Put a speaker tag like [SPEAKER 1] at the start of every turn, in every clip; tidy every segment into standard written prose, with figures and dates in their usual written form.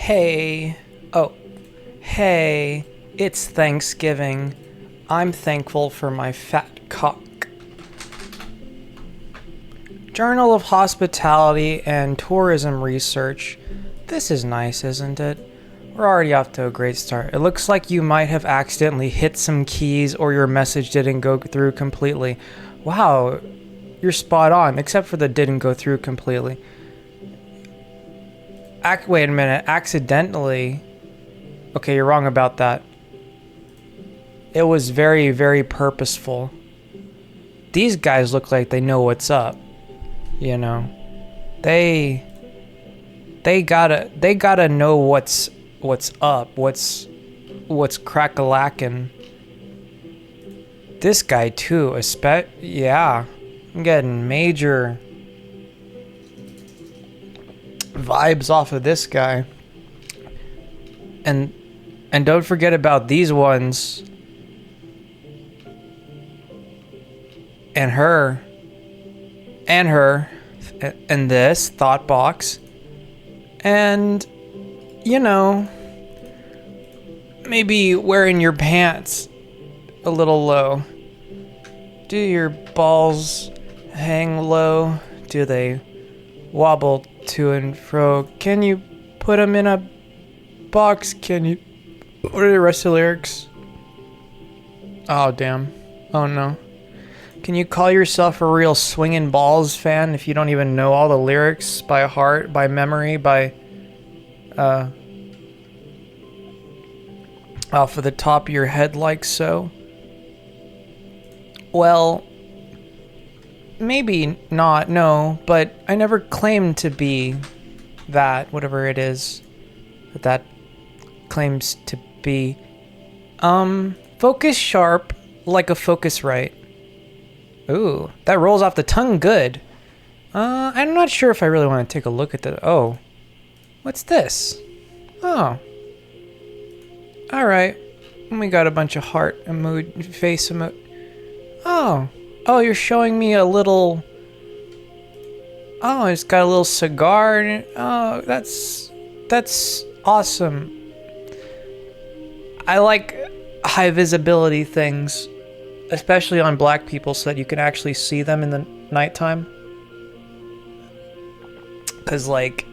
[SPEAKER 1] Hey, oh, hey, it's Thanksgiving. I'm thankful for my fat cock. Journal of Hospitality and Tourism Research. This is nice, isn't it? We're already off to a great start. It looks like you might have accidentally hit some keys or your message didn't go through completely. Wow, you're spot on, except for the didn't go through completely. Wait a minute, accidentally? Okay, you're wrong about that. It was very, very purposeful. These guys look like they know what's up. You know, they gotta know what's up, what's crack-a-lackin'. This guy too, yeah, I'm getting major vibes off of this guy. And don't forget about these ones. And her. And this thought box. And, you know, maybe wearing your pants a little low. Do your balls hang low? Do they wobble to and fro? Can you put them in a box? Can you... What are the rest of the lyrics? Oh, damn. Oh, no. Can you call yourself a real swingin' balls fan if you don't even know all the lyrics by heart, by memory, by... off of the top of your head like so? Well... Maybe not, no, but I never claimed to be that, whatever it is that claims to be. Focus sharp like a Focusrite. Ooh, that rolls off the tongue good. I'm not sure if I really want to take a look at the... Oh, what's this? Oh. Alright, we got a bunch of heart face emoji. Oh, you're showing me a little... Oh, it's got a little cigar in it. Oh, that's awesome. I like high visibility things, especially on black people, so that you can actually see them in the nighttime. Because, like,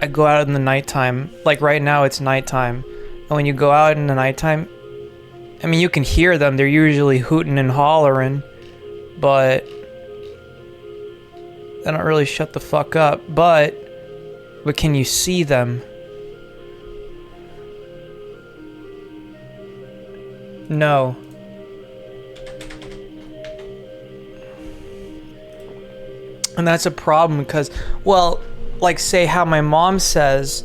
[SPEAKER 1] I go out in the nighttime. Like, right now it's nighttime. And when you go out in the nighttime, I mean, you can hear them. They're usually hooting and hollering. But they don't really shut the fuck up. But can you see them? No. And that's a problem because, well, like say how my mom says,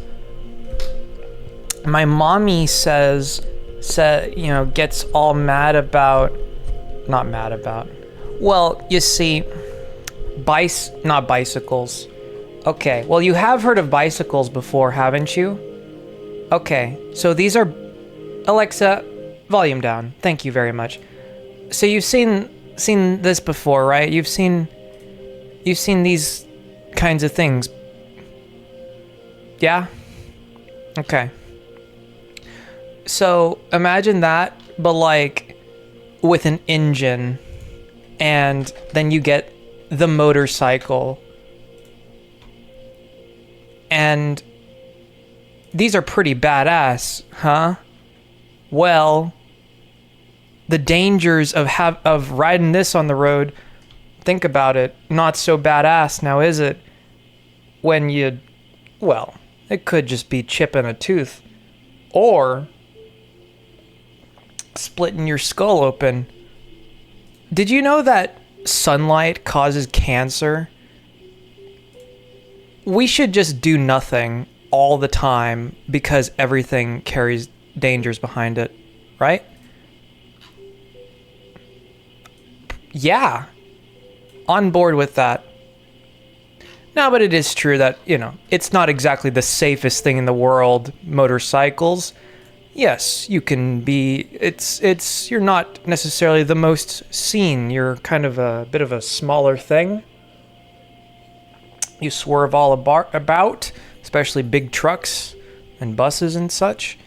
[SPEAKER 1] my mommy says, you know, gets all mad about, not mad about. Well, you see, not bicycles. Okay, well, you have heard of bicycles before, haven't you? Okay, so these are... Alexa, volume down. Thank you very much. So you've seen this before, right? You've seen these kinds of things. Yeah? Okay. So imagine that, but like with an engine. And then you get the motorcycle. And these are pretty badass, huh? Well, the dangers of riding this on the road, think about it, not so badass now, is it? When well, it could just be chipping a tooth. Or splitting your skull open. Did you know that sunlight causes cancer? We should just do nothing all the time because everything carries dangers behind it, right? Yeah. On board with that. No, but it is true that, you know, it's not exactly the safest thing in the world, motorcycles. Yes, you can be, you're not necessarily the most seen. You're kind of a bit of a smaller thing. You swerve all about, especially big trucks. and buses and such.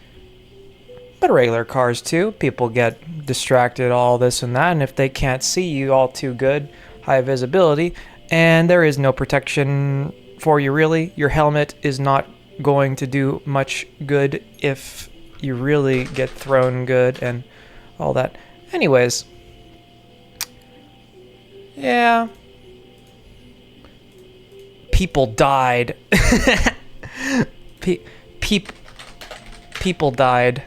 [SPEAKER 1] But regular cars too. People get distracted, all this and that, and if they can't see you all too good, high visibility, and there is no protection for you really, your helmet is not going to do much good if you really get thrown good and all that. Anyways, yeah, people died. People died.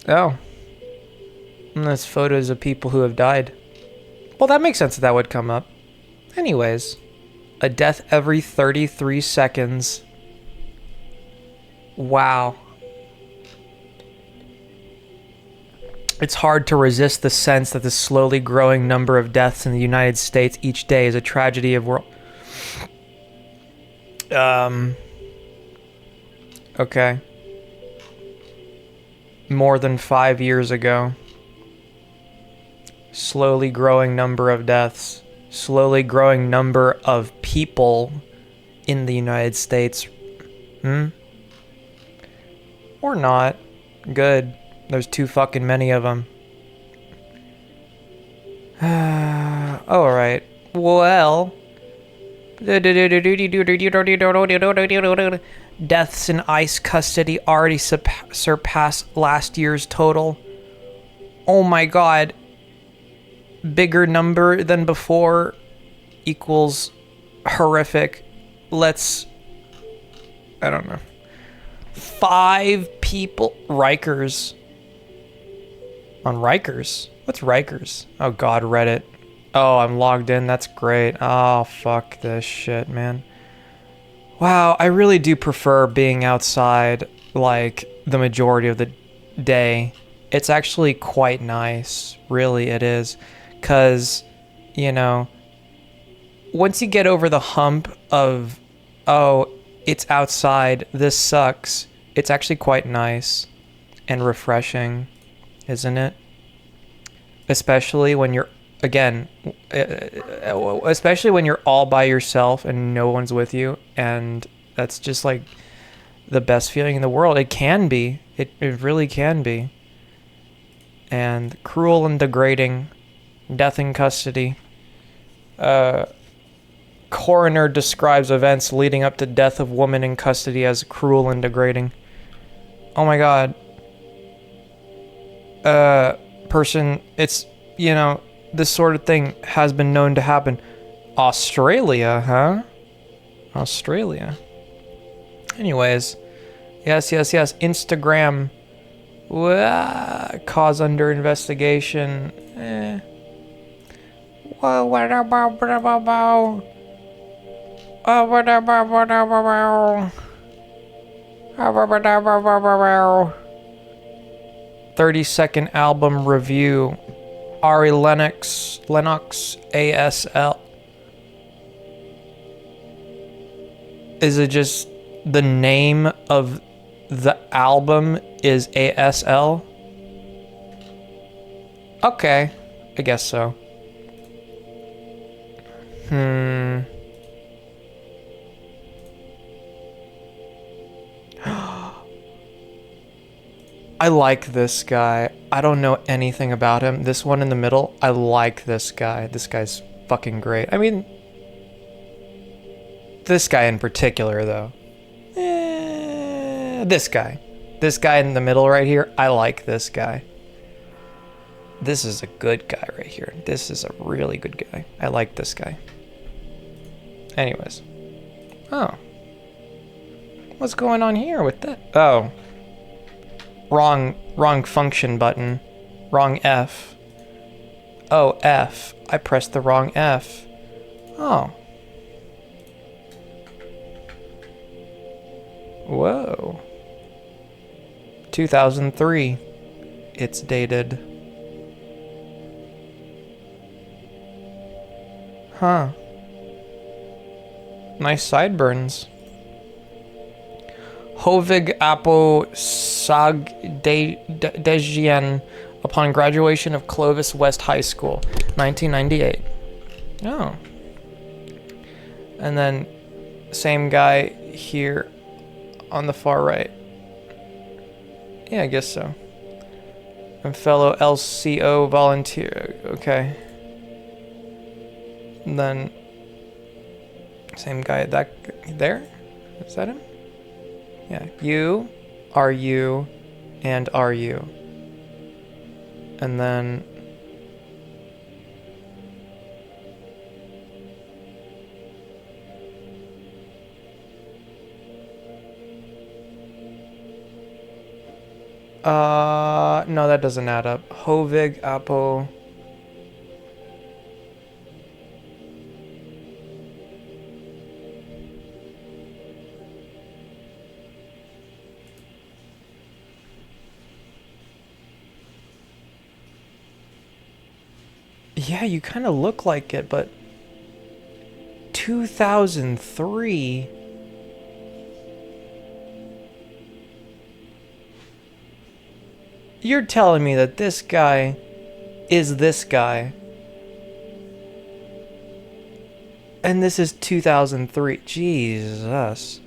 [SPEAKER 1] Oh, and there's photos of people who have died. Well, that makes sense that would come up. Anyways, a death every 33 seconds. Wow. It's hard to resist the sense that the slowly growing number of deaths in the United States each day is a tragedy of world. Okay. More than 5 years ago. Slowly growing number of deaths. Slowly growing number of people in the United States. Or not. Good. There's too fucking many of them. Alright. Well. Deaths in ICE custody already surpassed last year's total. Oh my god. Bigger number than before equals horrific. I don't know. 5 people. Rikers. On Rikers? What's Rikers? Oh god, Reddit. Oh, I'm logged in. That's great. Oh, fuck this shit, man. Wow, I really do prefer being outside, like, the majority of the day. It's actually quite nice. Really, it is. Because, you know, once you get over the hump of, oh, it's outside, this sucks, it's actually quite nice and refreshing, isn't it? Especially when you're, again, especially when you're all by yourself and no one's with you, and that's just like the best feeling in the world. It can be. It really can be. And cruel and degrading. Death in custody. Coroner describes events leading up to death of woman in custody as cruel and degrading. Oh my god. Person, it's, you know, this sort of thing has been known to happen. Australia, huh? Australia. Anyways. Yes. Instagram. Cause under investigation. What about 30-second album review. Ari Lennox ASL. Is it just the name of the album is ASL? Okay, I guess so. I like this guy. I don't know anything about him. This one in the middle, I like this guy. This guy's fucking great. I mean, this guy in particular, though. This guy. This guy in the middle right here, I like this guy. This is a good guy right here. This is a really good guy. I like this guy. Anyways. Oh. What's going on here with that? Oh. Wrong function button. Wrong F. Oh, F. I pressed the wrong F. Oh. Whoa. 2003. It's dated. Huh. Nice sideburns. Hovig Apo Sagdejian upon graduation of Clovis West High School, 1998. Oh. And then, same guy here. on the far right. Yeah, I guess so. And fellow LCO volunteer. Okay. And then same guy that there? Is that him? Yeah. You, are you, and are you? And then no, that doesn't add up. Hovig, Apo. Yeah, you kind of look like it, but 2003. You're telling me that this guy is this guy. And this is 2003. Jesus.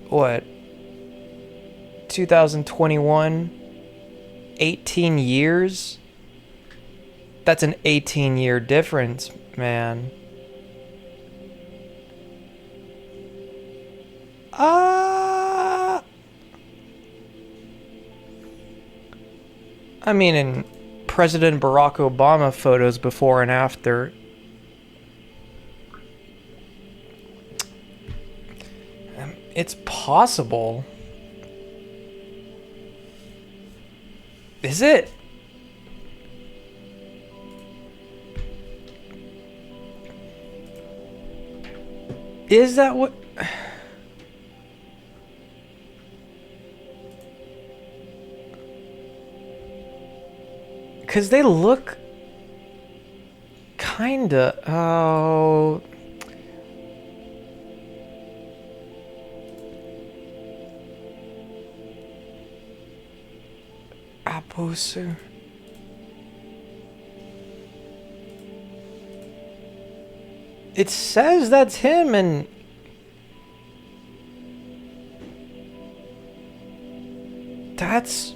[SPEAKER 1] What? 2021? 18 years? That's an 18-year difference, man. I mean, in President Barack Obama photos before and after, it's possible. Is it? Is that what? Because they look kinda. Oh. Aposu. It says that's him, and that's.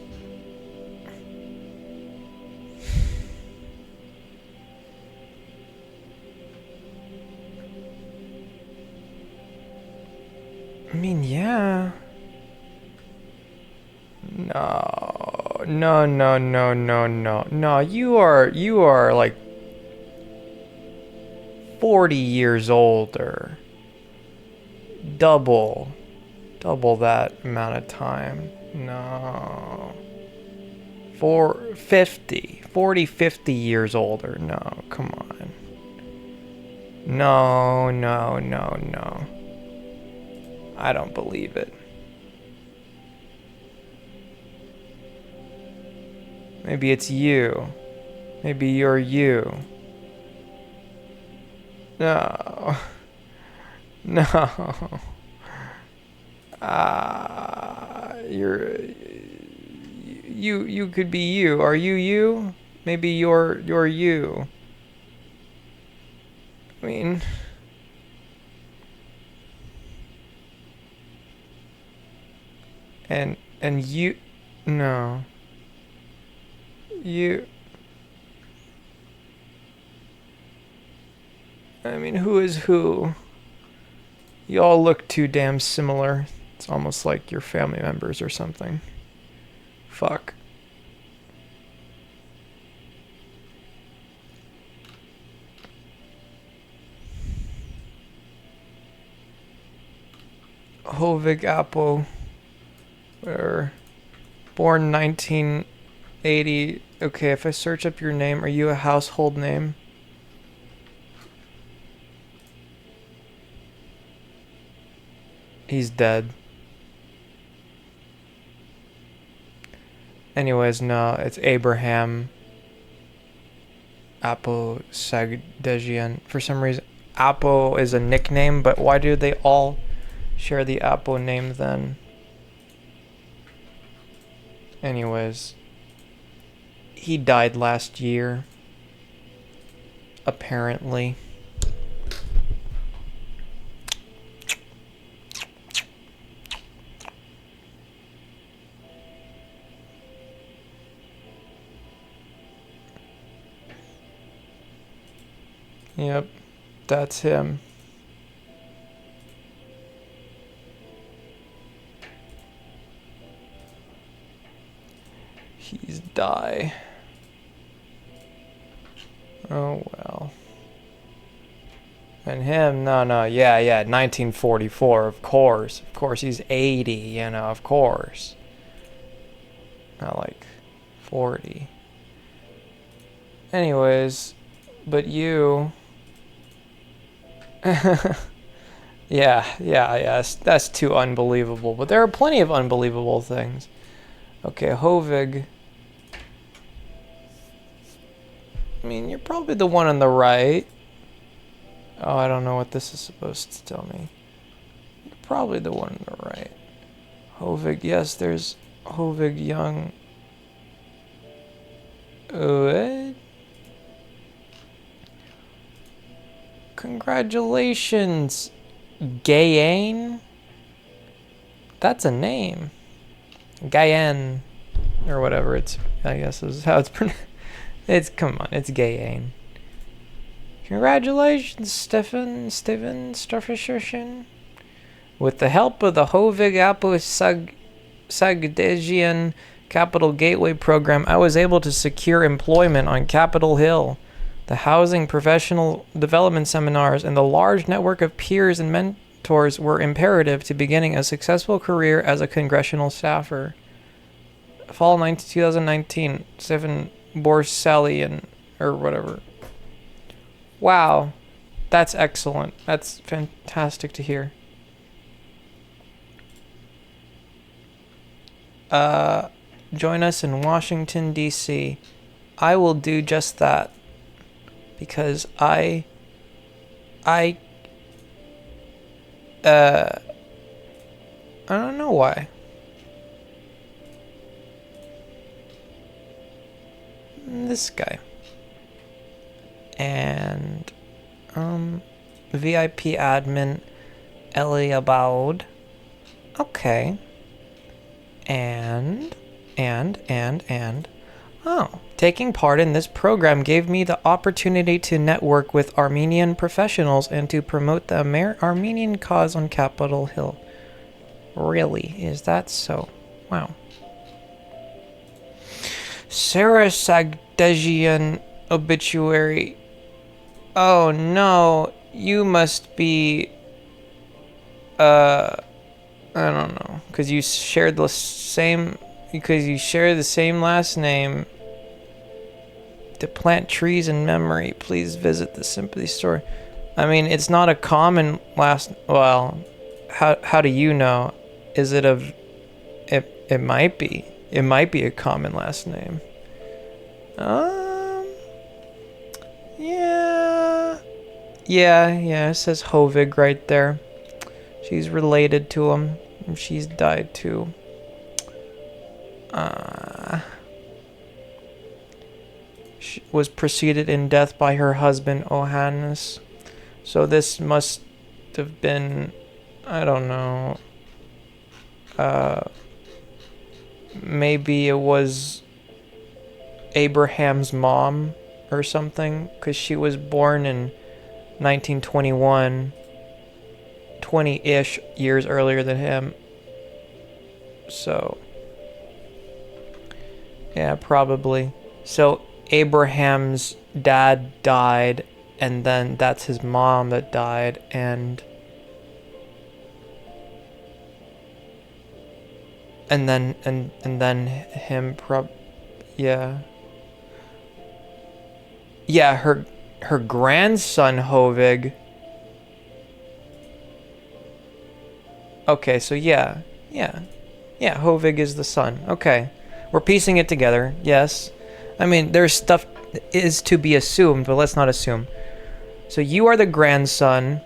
[SPEAKER 1] I mean, yeah. No, no, no, no, no, no, no. You are like 40 years older. Double that amount of time. No. 50 years older. No, come on. No, no, no, no. I don't believe it. Maybe it's you. Maybe you're you. No. No. You could be you. Are you you? Maybe you're you. I mean, and you, no. You, I mean, who is who? You all look too damn similar. It's almost like you're family members or something. Fuck. Hovig Apo. Where? Born 1980. Okay, if I search up your name, are you a household name? He's dead. Anyways, no, it's Abraham Apo Sagdejian. For some reason, Apo is a nickname, but why do they all share the Apo name then? Anyways, he died last year, apparently. Yep, that's him. He's die. Oh well. And him, no, yeah, 1944, of course, he's 80, you know, of course. Not like 40. Anyways, but you... yeah, that's too unbelievable, but there are plenty of unbelievable things. Okay, Hovig. I mean, you're probably the one on the right. Oh, I don't know what this is supposed to tell me. You're probably the one on the right. Hovig, yes, there's Hovig Young. What? Congratulations, Gayane? That's a name. Gayane. Or whatever it's, I guess is how it's pronounced. Come on, it's Gayane. Congratulations, Stefan Starfisherson. With the help of the Hovig Sagdegian Capital Gateway Program, I was able to secure employment on Capitol Hill. The housing professional development seminars and the large network of peers and mentors were imperative to beginning a successful career as a congressional staffer. Fall 2019, Stephen Borsalian, or whatever. Wow, that's excellent. That's fantastic to hear. Join us in Washington, D.C. I will do just that. Because I don't know why. This guy. And, VIP admin, Ellie Aboud. Okay. And. Oh, taking part in this program gave me the opportunity to network with Armenian professionals and to promote the Armenian cause on Capitol Hill. Really? Is that so? Wow. Sarah Sagdegian obituary. Oh no, you must be... I don't know. Because you shared the same... Because you share the same last name. To plant trees in memory, please visit the sympathy store. I mean, it's not a common last... Well, how do you know? Is it a... It might be. It might be a common last name. Yeah. Yeah, it says Hovig right there. She's related to him. She's died too. She was preceded in death by her husband, Ohannes. So this must have been, I don't know, maybe it was Abraham's mom or something, because she was born in 1921, 20-ish years earlier than him. So, yeah, probably. So Abraham's dad died, and then that's his mom that died, and then him yeah, her grandson Hovig. Okay, so yeah, Hovig is the son. Okay, we're piecing it together. Yes, I mean there's stuff is to be assumed, but let's not assume. So you are the grandson.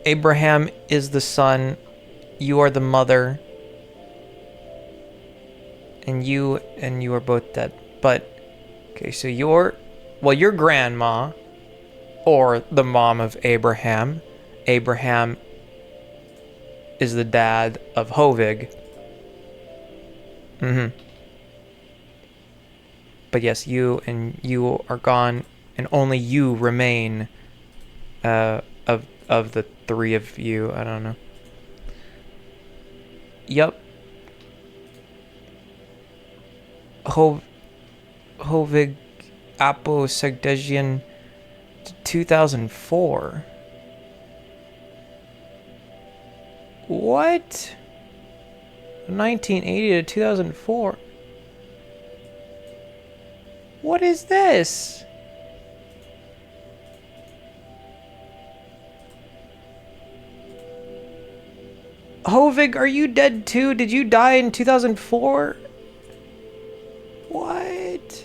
[SPEAKER 1] Abraham is the son. You are the mother. And you are both dead. But okay, so your grandma, or the mom of Abraham. Abraham is the dad of Hovig. But yes, you are gone. and only you remain of the three of you. I don't know. Yup. Hovig Apo Segdegian 2004. What? 1980 to 2004. What is this? Hovig, are you dead too? Did you die in 2004? What?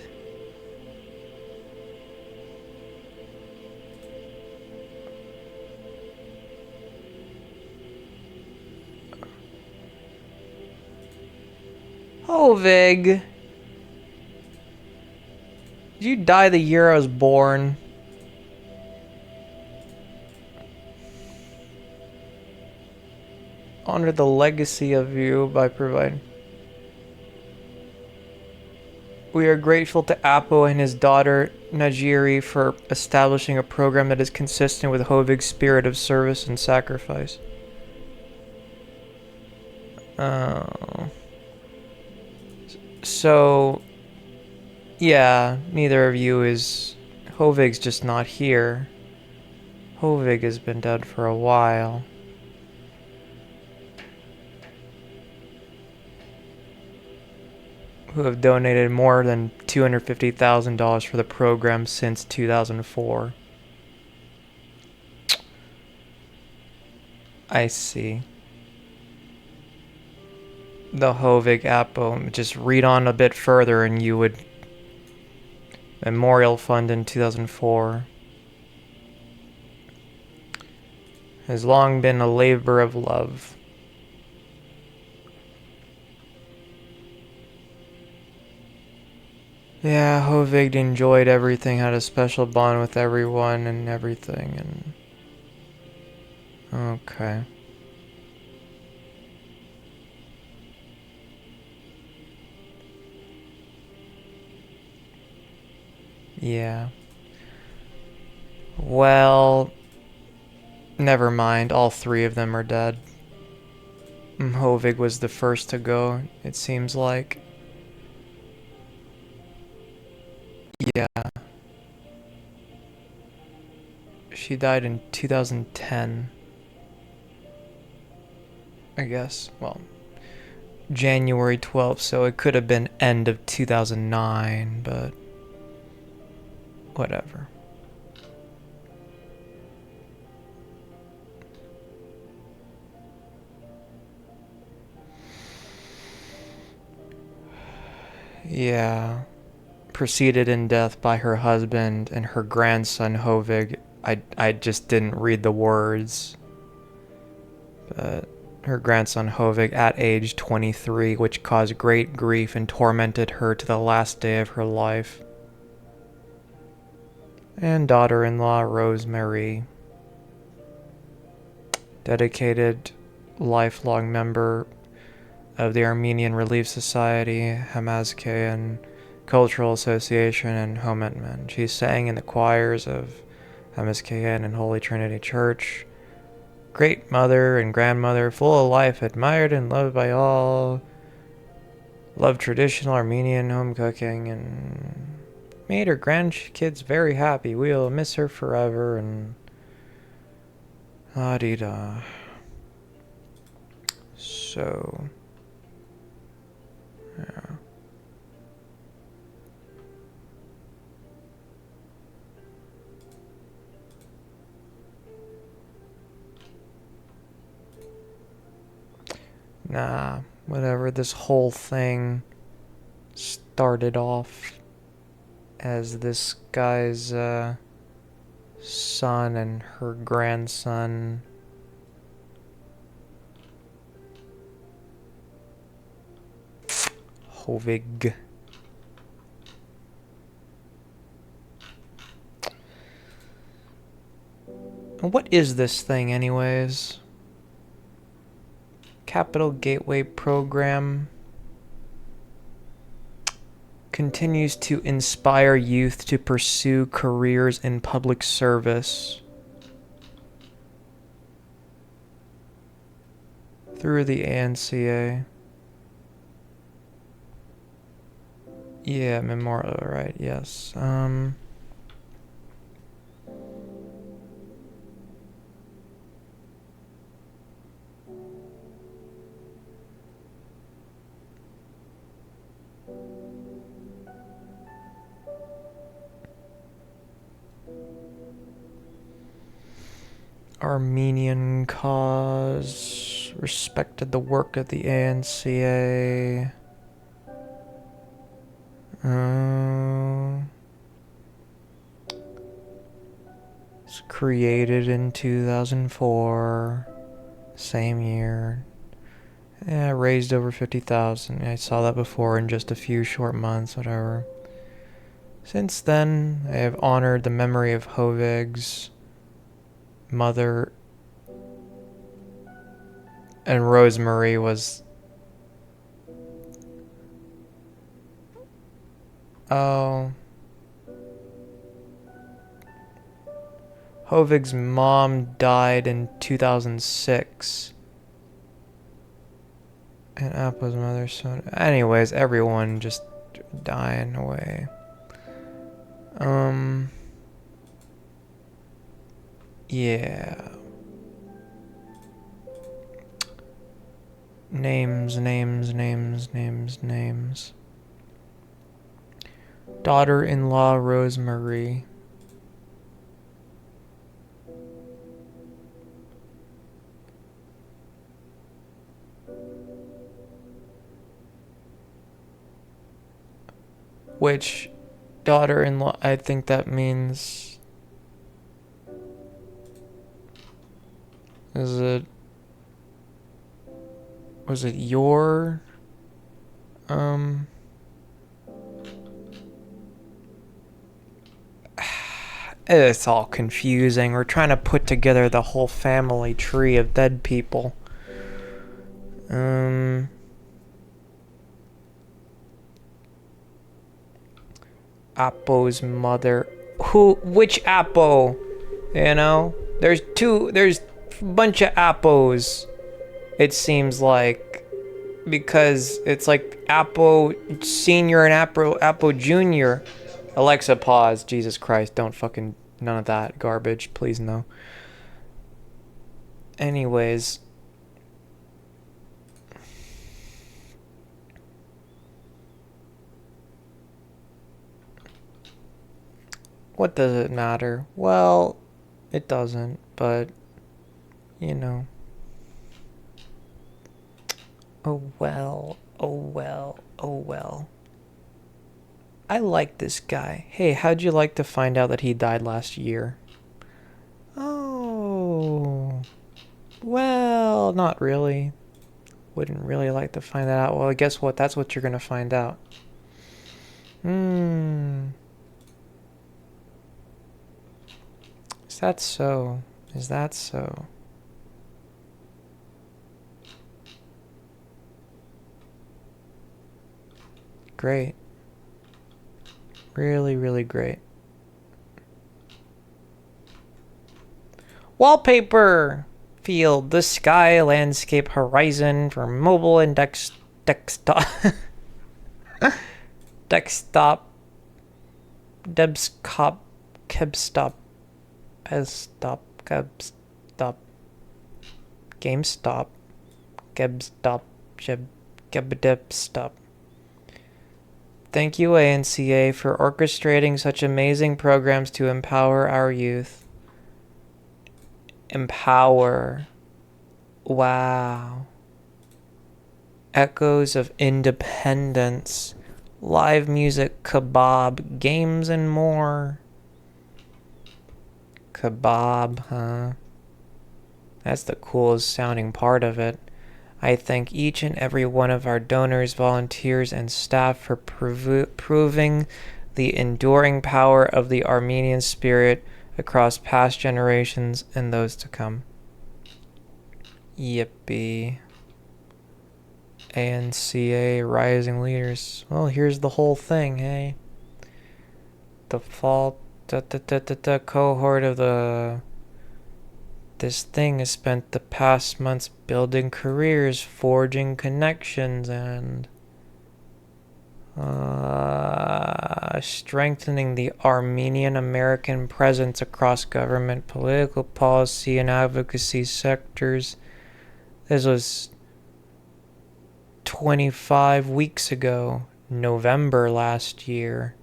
[SPEAKER 1] Hovig. Did you die the year I was born? Honor the legacy of you by providing. We are grateful to Apo and his daughter Najiri for establishing a program that is consistent with Hovig's spirit of service and sacrifice. Oh. So, yeah, neither of you is... Hovig's just not here. Hovig has been dead for a while. Who have donated more than $250,000 for the program since 2004. I see. The Hovig Apo. Just read on a bit further and you would... Memorial Fund in 2004. Has long been a labor of love. Yeah, Hovig enjoyed everything, had a special bond with everyone and everything, and... Okay. Yeah. Well... Never mind, all three of them are dead. Hovig was the first to go, it seems like. Yeah. She died in 2010. I guess. Well, January 12th, so it could have been end of 2009, but... Whatever. Yeah. Preceded in death by her husband and her grandson Hovig. I just didn't read the words. But her grandson Hovig at age 23, which caused great grief and tormented her to the last day of her life. And daughter-in-law Rosemary. Dedicated lifelong member of the Armenian Relief Society, Hamazkayan Cultural Association, and Hometman. She sang in the choirs of Hamazkayan and Holy Trinity Church. Great mother and grandmother, full of life, admired and loved by all. Loved traditional Armenian home cooking and made her grandkids very happy. We'll miss her forever and... Ah-dee-da. So... Yeah. Nah, whatever. This whole thing started off as this guy's son and her grandson Hovig. What is this thing anyways? Capital Gateway Program. continues to inspire youth to pursue careers in public service through the ANCA. Yeah, memorial, right, yes. Armenian cause, respected the work of the ANCA. It's created in 2004, same year. Yeah, raised over 50,000. I saw that before in just a few short months, whatever. Since then, I have honored the memory of Hovig's mother, and Rosemary was... Oh. Hovig's mom died in 2006. And Appo's mother, son. Anyways, everyone just dying away. Yeah. Names. Daughter-in-law Rosemary. Which daughter-in-law, I think that means... Was it your... It's all confusing. We're trying to put together the whole family tree of dead people. Appo's mother. Which Appo? You know? There's a bunch of Appos, it seems like. Because it's like Appo Senior and Appo Junior. Alexa, pause. Jesus Christ, don't fucking... None of that garbage. Please, no. Anyways... What does it matter? Well, it doesn't, but, you know. Oh well. I like this guy. Hey, how'd you like to find out that he died last year? Oh. Well, not really. Wouldn't really like to find that out. Well, guess what? That's what you're gonna find out. Is that so? Is that so? Great. Really, really great. Wallpaper! Field, the sky, landscape, horizon for mobile and desktop. Desktop. Debscop. Kebstop. Stop, stop, GameStop, Gebstop, Gebdepstop. Thank you, ANCA, for orchestrating such amazing programs to empower our youth. Empower. Wow. Echoes of independence, live music, kebab, games, and more. Kebab, huh? That's the coolest sounding part of it. I thank each and every one of our donors, volunteers, and staff for proving the enduring power of the Armenian spirit across past generations and those to come. Yippee. ANCA Rising Leaders. Well, here's the whole thing, hey? The fall cohort of this thing has spent the past months building careers, forging connections, and strengthening the Armenian American presence across government, political policy, and advocacy sectors. This was 25 weeks ago, November last year.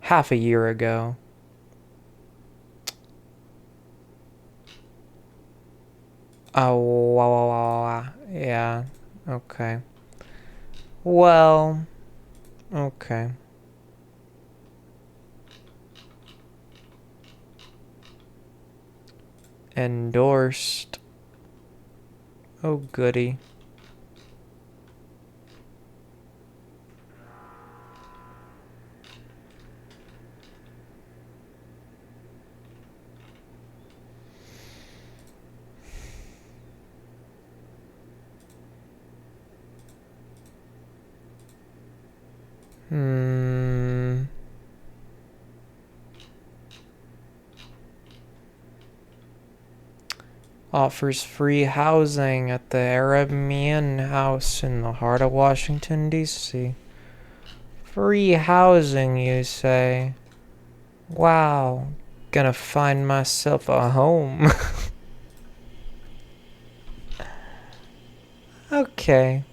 [SPEAKER 1] Half a year ago. Oh, yeah, okay. Well, okay. Endorsed. Oh, goody. Offers free housing at the Arabian House in the heart of Washington, D.C. Free housing, you say? Wow, gonna find myself a home. Okay,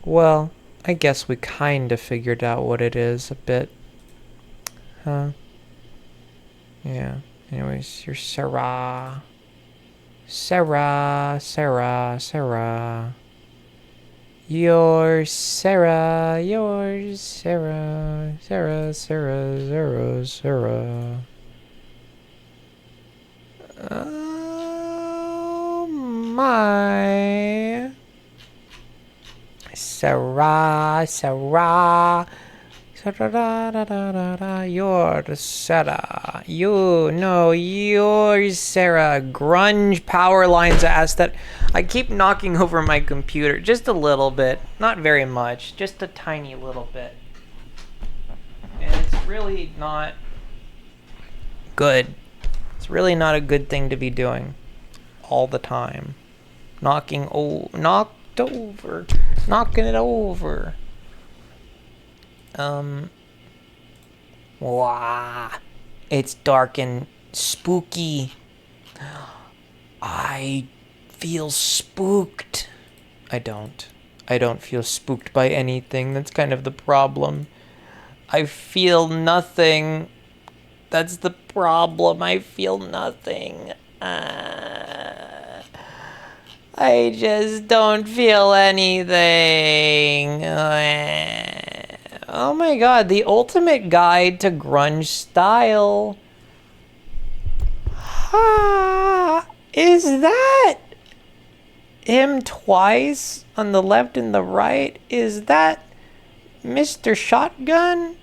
[SPEAKER 1] well, I guess we kinda figured out what it is a bit. Huh? Yeah, anyways, you're Sarah. Sarah. You're Sarah. Oh my. Sarah. You're Sarah. You're Sarah. Grunge power lines aesthetic. I keep knocking over my computer just a little bit. Not very much. Just a tiny little bit. And it's really not good. It's really not a good thing to be doing all the time. Knocking it over. Wow. It's dark and spooky. I feel spooked. I don't feel spooked by anything. That's kind of the problem. I feel nothing. That's the problem. I feel nothing. I just don't feel anything. Oh my god, the ultimate guide to grunge style. Is that him twice on the left and the right? Is that Mr. Shotgun?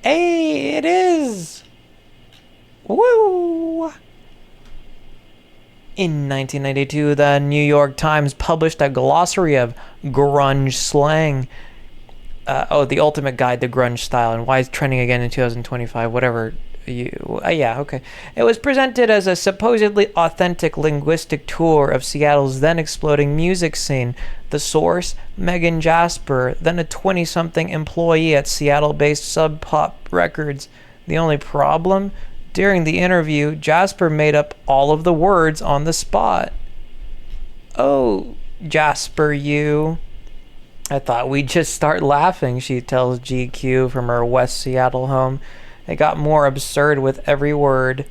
[SPEAKER 1] Hey, it is. Woo! In 1992, the New York Times published a glossary of grunge slang. The ultimate guide to grunge style and why it's trending again in 2025, whatever. Yeah, okay. It was presented as a supposedly authentic linguistic tour of Seattle's then exploding music scene. The source, Megan Jasper, then a 20-something employee at Seattle-based Sub Pop Records. The only problem? During the interview, Jasper made up all of the words on the spot. Oh, Jasper, you. I thought we'd just start laughing, she tells GQ from her West Seattle home. It got more absurd with every word.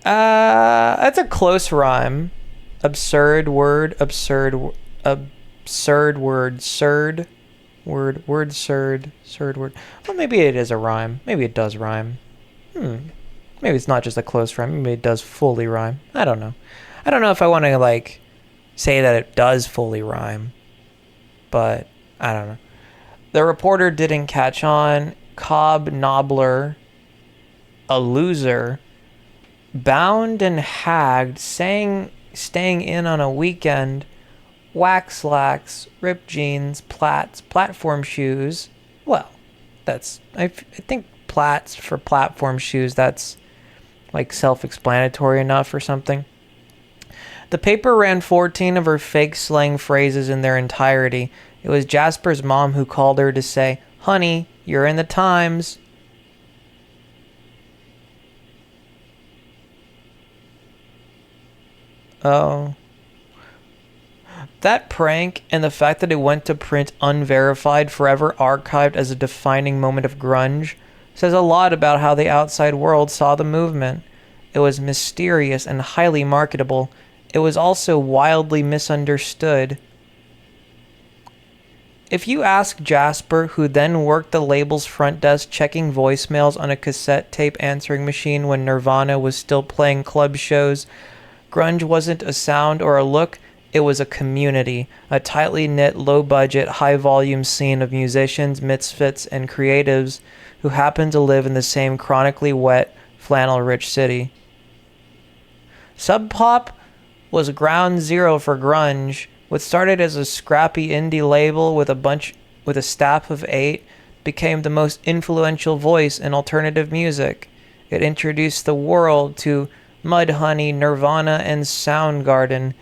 [SPEAKER 1] That's a close rhyme. Absurd word, absurd word, surd, word, surd word. Well, maybe it is a rhyme. Maybe it does rhyme. Maybe it's not just a close rhyme. Maybe it does fully rhyme. I don't know. I don't know if I want to, say that it does fully rhyme. But, I don't know. The reporter didn't catch on. Cobb Nobbler, a loser, bound and hagged, staying in on a weekend wax slacks, ripped jeans, plats, platform shoes. Well, I think plats for platform shoes, that's like self-explanatory enough or something. The paper ran 14 of her fake slang phrases in their entirety. It was Jasper's mom who called her to say, "Honey, you're in the Times." Oh. That prank and the fact that it went to print unverified, forever archived as a defining moment of grunge, says a lot about how the outside world saw the movement. It was mysterious and highly marketable. It was also wildly misunderstood. If you ask Jasper, who then worked the label's front desk checking voicemails on a cassette tape answering machine when Nirvana was still playing club shows, grunge wasn't a sound or a look, it was a community, a tightly knit, low-budget, high-volume scene of musicians, misfits, and creatives who happened to live in the same chronically wet, flannel-rich city. Sub Pop was ground zero for grunge. What started as a scrappy indie label with a staff of 8 became the most influential voice in alternative music. It introduced the world to Mudhoney, Nirvana, and Soundgarden.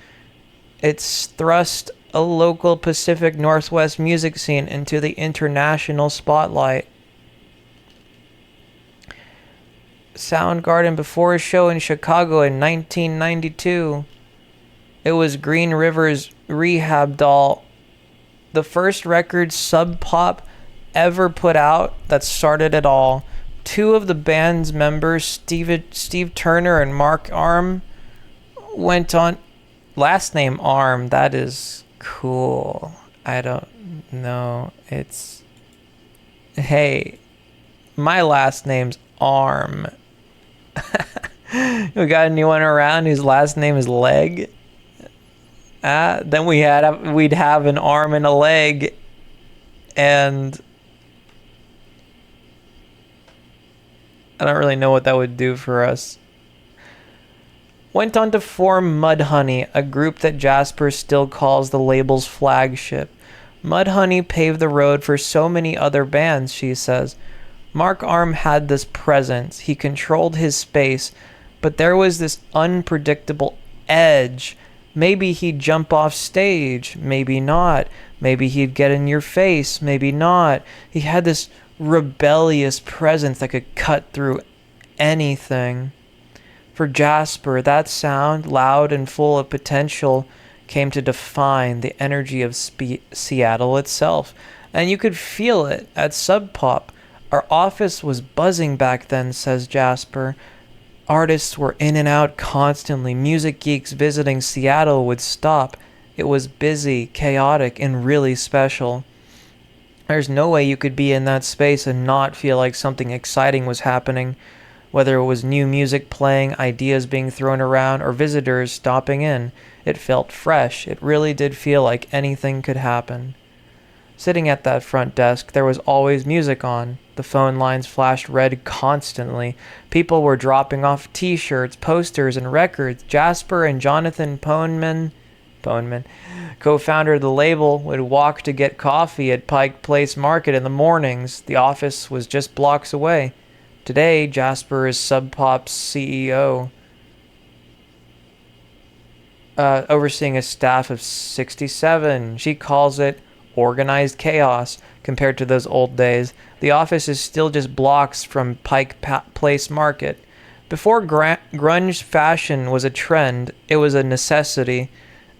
[SPEAKER 1] It's thrust a local Pacific Northwest music scene into the international spotlight. Soundgarden before a show in Chicago in 1992. It was Green River's Rehab Doll, the first record Sub Pop ever put out that started it all. Two of the band's members, Steve Turner and Mark Arm, went on... Last name Arm, that is cool. I don't know. It's... Hey, my last name's Arm. We got anyone around whose last name is Leg? Then we'd have an arm and a leg, and I don't really know what that would do for us. Went on to form Mudhoney, a group that Jasper still calls the label's flagship. Mudhoney paved the road for so many other bands, she says. Mark Arm had this presence. He controlled his space, but there was this unpredictable edge. Maybe he'd jump off stage, maybe not. Maybe he'd get in your face, maybe not. He had this rebellious presence that could cut through anything. For Jasper, that sound, loud and full of potential, came to define the energy of Seattle itself. And you could feel it at Sub Pop. Our office was buzzing back then, says Jasper. Artists were in and out constantly. Music geeks visiting Seattle would stop. It was busy, chaotic, and really special. There's no way you could be in that space and not feel like something exciting was happening, whether it was new music playing, ideas being thrown around, or visitors stopping in. It felt fresh. It really did feel like anything could happen. Sitting at that front desk, there was always music on. The phone lines flashed red constantly. People were dropping off t-shirts, posters, and records. Jasper and Jonathan Poneman, co-founder of the label, would walk to get coffee at Pike Place Market in the mornings. The office was just blocks away. Today, Jasper is Sub Pop's CEO, overseeing a staff of 67. She calls it organized chaos compared to those old days. The office is still just blocks from Pike Place Market. Before grunge fashion was a trend, it was a necessity.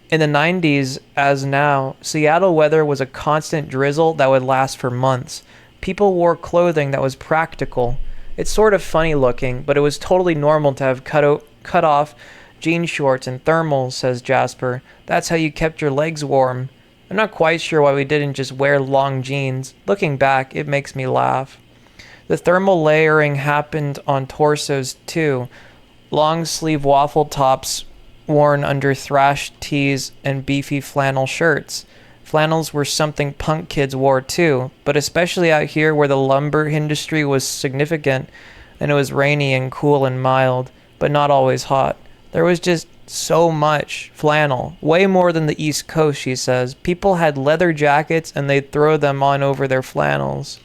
[SPEAKER 1] In the 90s, as now, Seattle weather was a constant drizzle that would last for months. People wore clothing that was practical. It's sort of funny looking, but it was totally normal to have cut off jean shorts and thermals, says Jasper. That's how you kept your legs warm. I'm not quite sure why we didn't just wear long jeans. Looking back, it makes me laugh. The thermal layering happened on torsos too. Long sleeve waffle tops worn under thrash tees and beefy flannel shirts. Flannels were something punk kids wore too, but especially out here where the lumber industry was significant and it was rainy and cool and mild, but not always hot. There was just So much flannel. Way more than the East Coast, she says. People had leather jackets and they'd throw them on over their flannels.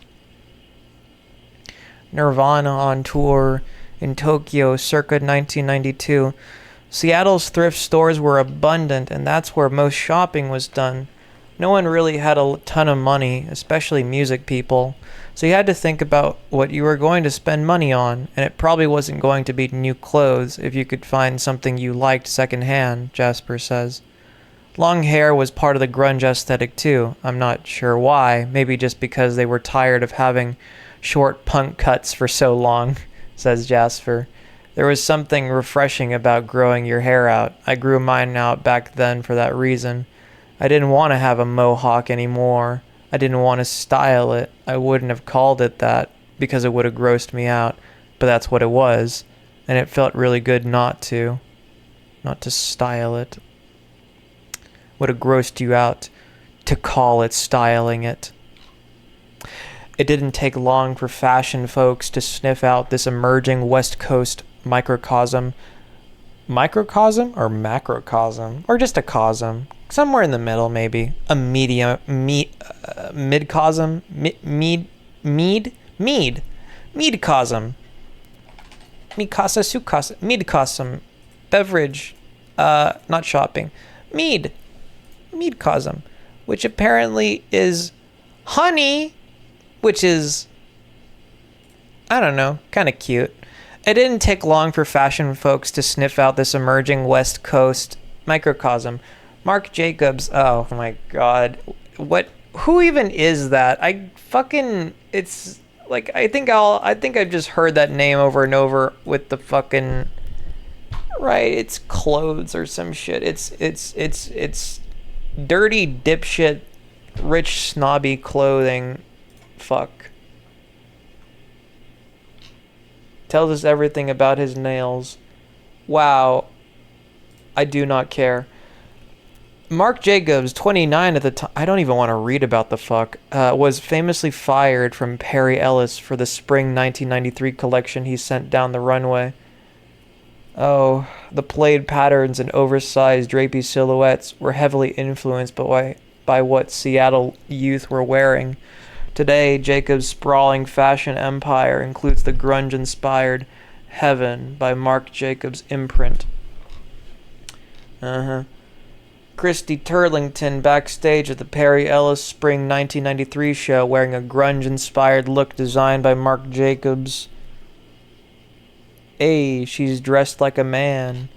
[SPEAKER 1] Nirvana on tour in Tokyo circa 1992. Seattle's thrift stores were abundant, and that's where most shopping was done. No one really had a ton of money, especially music people, so you had to think about what you were going to spend money on, and it probably wasn't going to be new clothes if you could find something you liked secondhand, Jasper says. Long hair was part of the grunge aesthetic too. I'm not sure why, maybe just because they were tired of having short punk cuts for so long, says Jasper. There was something refreshing about growing your hair out. I grew mine out back then for that reason. I didn't want to have a mohawk anymore. I didn't want to style it. I wouldn't have called it that because it would have grossed me out, but that's what it was, and it felt really good not to style it. Would have grossed you out to call it styling it. It didn't take long for fashion folks to sniff out this emerging West Coast microcosm or macrocosm, or just a cosm, somewhere in the middle, maybe a midcosm, midcosm, beverage, not shopping, meadcosm, which apparently is honey, which is, I don't know, kind of cute. It didn't take long for fashion folks to sniff out this emerging West Coast microcosm. Marc Jacobs, oh my god. Who even is that? It's like, I think I've just heard that name over and over with the fucking, right, it's clothes or some shit. It's dirty dipshit, rich snobby clothing. Fuck. Tells us everything about his nails. Wow. I do not care. Marc Jacobs, 29 at the time, I don't even want to read about the fuck, was famously fired from Perry Ellis for the spring 1993 collection he sent down the runway. Oh, the plaid patterns and oversized drapey silhouettes were heavily influenced by what Seattle youth were wearing. Today, Jacobs' sprawling fashion empire includes the grunge-inspired Heaven by Marc Jacobs' imprint. Christy Turlington backstage at the Perry Ellis Spring 1993 show wearing a grunge-inspired look designed by Marc Jacobs. Hey, she's dressed like a man.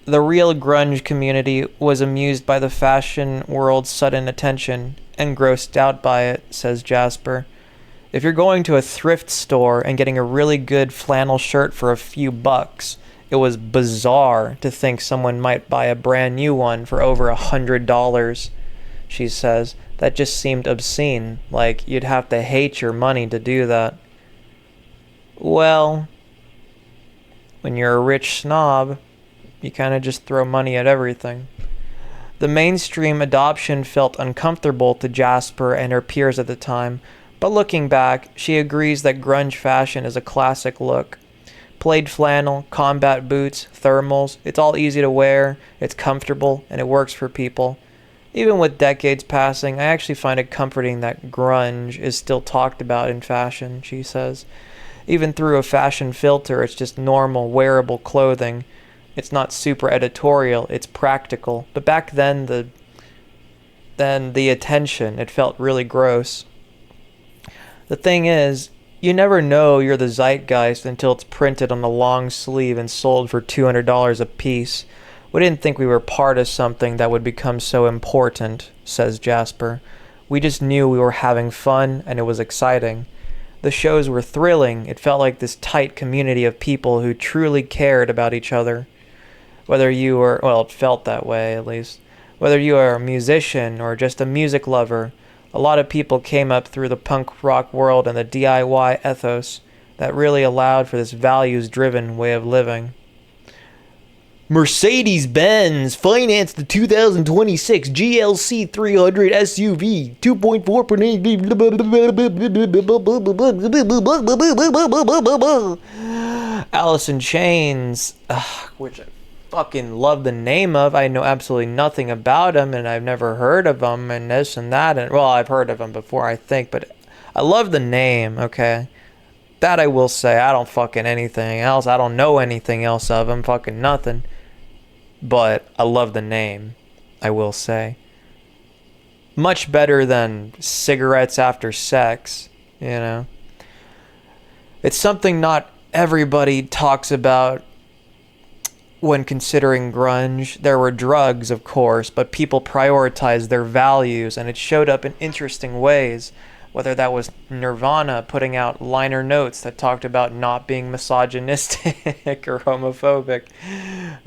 [SPEAKER 1] The real grunge community was amused by the fashion world's sudden attention and grossed out by it, says Jasper. If you're going to a thrift store and getting a really good flannel shirt for a few bucks, it was bizarre to think someone might buy a brand new one for over $100, she says. That just seemed obscene, like you'd have to hate your money to do that. Well, when you're a rich snob, you kind of just throw money at everything. The mainstream adoption felt uncomfortable to Jasper and her peers at the time, but looking back, she agrees that grunge fashion is a classic look. Plaid flannel, combat boots, thermals, it's all easy to wear, it's comfortable, and it works for people. Even with decades passing, I actually find it comforting that grunge is still talked about in fashion, she says. Even through a fashion filter, it's just normal, wearable clothing. It's not super editorial, it's practical. But back then, the attention, it felt really gross. The thing is, you never know you're the zeitgeist until it's printed on a long sleeve and sold for $200 a piece. We didn't think we were part of something that would become so important, says Jasper. We just knew we were having fun and it was exciting. The shows were thrilling. It felt like this tight community of people who truly cared about each other. Whether you were, well, it felt that way at least. Whether you are a musician or just a music lover, a lot of people came up through the punk rock world and the DIY ethos that really allowed for this values-driven way of living. Mercedes-Benz financed the 2026 GLC 300 SUV 2.4. Alice in Chains, which fucking love the name of. I know absolutely nothing about them, and I've never heard of them, and this and that. And well, I've heard of them before, I think, but I love the name. Okay, that I will say. I don't fucking anything else. I don't know anything else of them. Fucking nothing. But I love the name. I will say. Much better than cigarettes after sex. You know. It's something not everybody talks about when considering grunge. There were drugs, of course, but people prioritized their values, and it showed up in interesting ways. Whether that was Nirvana putting out liner notes that talked about not being misogynistic or homophobic.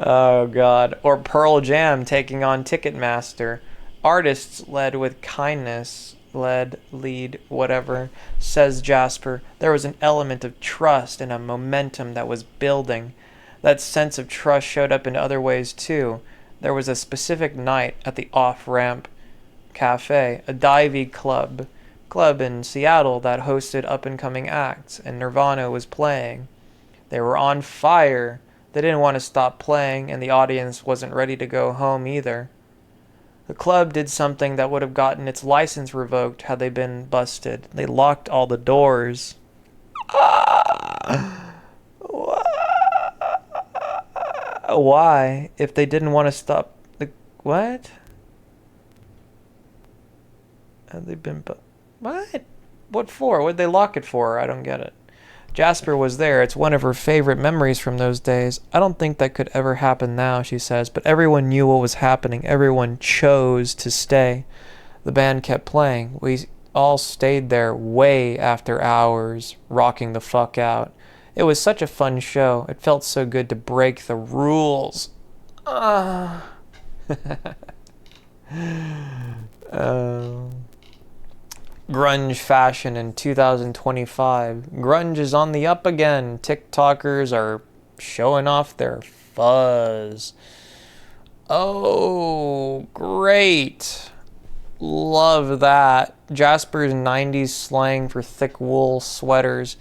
[SPEAKER 1] Oh, God. Or Pearl Jam taking on Ticketmaster. Artists led with kindness. Lead, whatever, says Jasper. There was an element of trust and a momentum that was building. That sense of trust showed up in other ways too. There was a specific night at the Off-Ramp Cafe, a divey club in Seattle that hosted up-and-coming acts, and Nirvana was playing. They were on fire. They didn't want to stop playing, and the audience wasn't ready to go home either. The club did something that would have gotten its license revoked had they been busted. They locked all the doors. Why? If they didn't want to stop the... What? Had they been... What? What for? What'd they lock it for? I don't get it. Jasper was there. It's one of her favorite memories from those days. I don't think that could ever happen now, she says, but everyone knew what was happening. Everyone chose to stay. The band kept playing. We all stayed there way after hours, rocking the fuck out. It was such a fun show. It felt so good to break the rules. Oh. Grunge fashion in 2025. Grunge is on the up again. TikTokers are showing off their fuzz. Oh, great. Love that. Jasper's 90s slang for thick wool sweaters.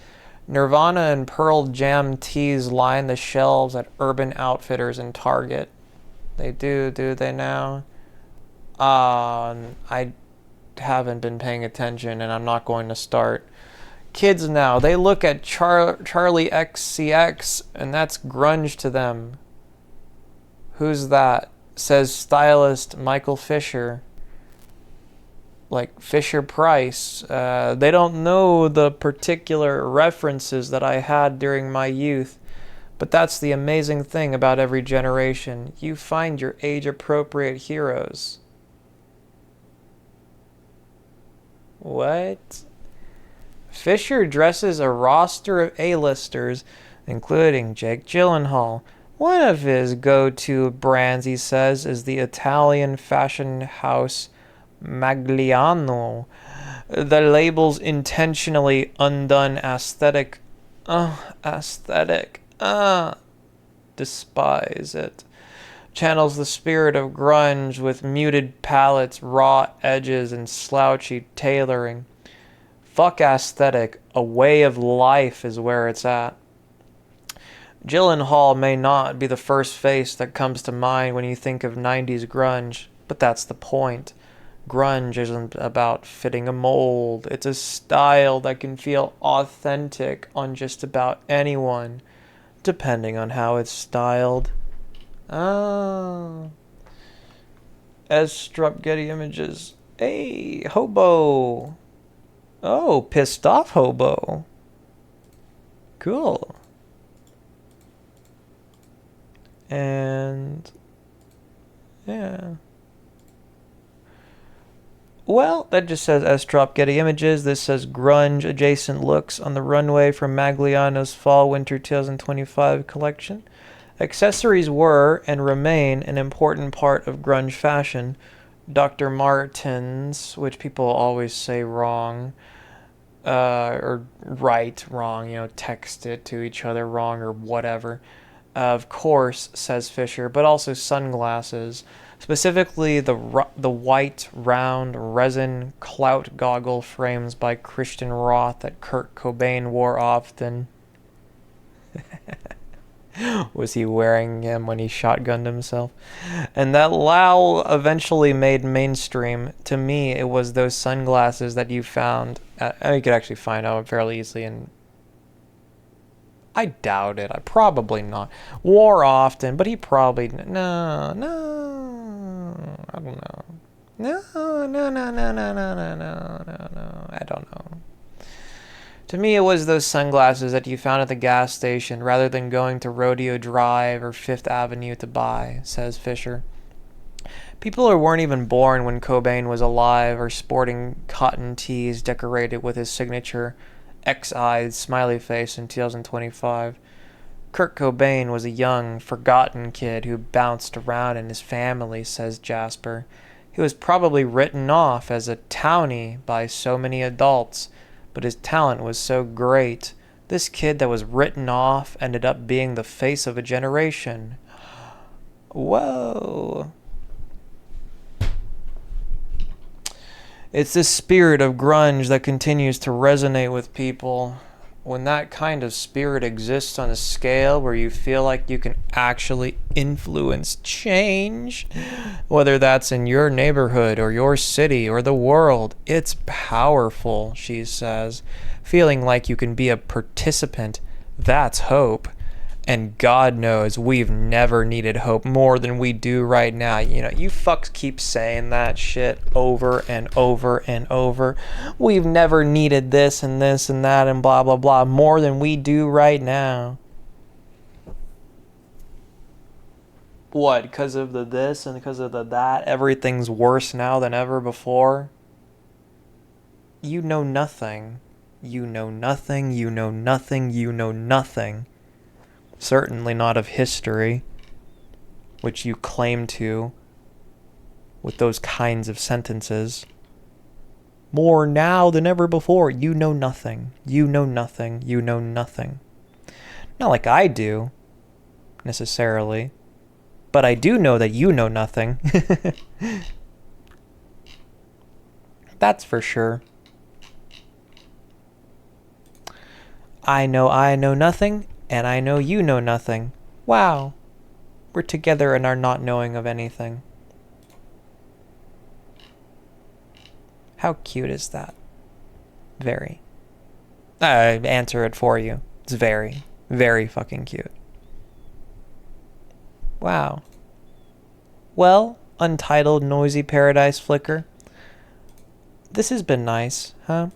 [SPEAKER 1] Nirvana and Pearl Jam tees line the shelves at Urban Outfitters and Target. They do they now? I haven't been paying attention, and I'm not going to start. Kids now, they look at Charlie XCX, and that's grunge to them. Who's that? Says stylist Michael Fisher. Like Fisher Price. They don't know the particular references that I had during my youth, but that's the amazing thing about every generation. You find your age-appropriate heroes. What? Fisher dresses a roster of A-listers, including Jake Gyllenhaal. One of his go-to brands, he says, is the Italian fashion house Magliano. The label's intentionally undone aesthetic. Despise it. Channels the spirit of grunge with muted palettes, raw edges, and slouchy tailoring. Fuck aesthetic. A way of life is where it's at. Gyllenhaal may not be the first face that comes to mind when you think of 90s grunge, but that's the point. Grunge isn't about fitting a mold. It's a style that can feel authentic on just about anyone, depending on how it's styled. Oh. Estrup Getty Images. Hey, hobo. Oh, pissed off hobo. Cool. And yeah. Well, that just says Estrop Getty Images. This says grunge adjacent looks on the runway from Magliano's Fall/Winter 2025 collection. Accessories were and remain an important part of grunge fashion. Dr. Martens, which people always say wrong, or write wrong, text it to each other wrong or whatever. Of course, says Fisher, but also sunglasses. Specifically, the white, round, resin clout goggle frames by Christian Roth that Kurt Cobain wore often. Was he wearing him when he shotgunned himself? And that Lao eventually made mainstream. To me, it was those sunglasses that you found. You could actually find out fairly easily, and I doubt it. I probably not. Wore often, but he probably no. I don't know. No. I don't know. To me, it was those sunglasses that you found at the gas station rather than going to Rodeo Drive or Fifth Avenue to buy, says Fisher. People who weren't even born when Cobain was alive or sporting cotton tees decorated with his signature X-eyed smiley face in 2025. Kurt Cobain was a young, forgotten kid who bounced around in his family, says Jasper. He was probably written off as a townie by so many adults, but his talent was so great. This kid that was written off ended up being the face of a generation. Whoa. It's this spirit of grunge that continues to resonate with people. When that kind of spirit exists on a scale where you feel like you can actually influence change, whether that's in your neighborhood or your city or the world, it's powerful, she says. Feeling like you can be a participant, that's hope. And God knows we've never needed hope more than we do right now. You know, you fucks keep saying that shit over and over and over. We've never needed this and this and that and blah, blah, blah more than we do right now. What? Because of the this and because of the that, everything's worse now than ever before? You know nothing. You know nothing. You know nothing. You know nothing. Certainly not of history, which you claim to with those kinds of sentences. More now than ever before. You know nothing. You know nothing. You know nothing. Not like I do, necessarily, but I do know that you know nothing. That's for sure. I know nothing. And I know you know nothing. Wow. We're together in our not knowing of anything. How cute is that? Very. I answer it for you. It's very, very fucking cute. Wow. Well, untitled noisy paradise flicker. This has been nice, huh?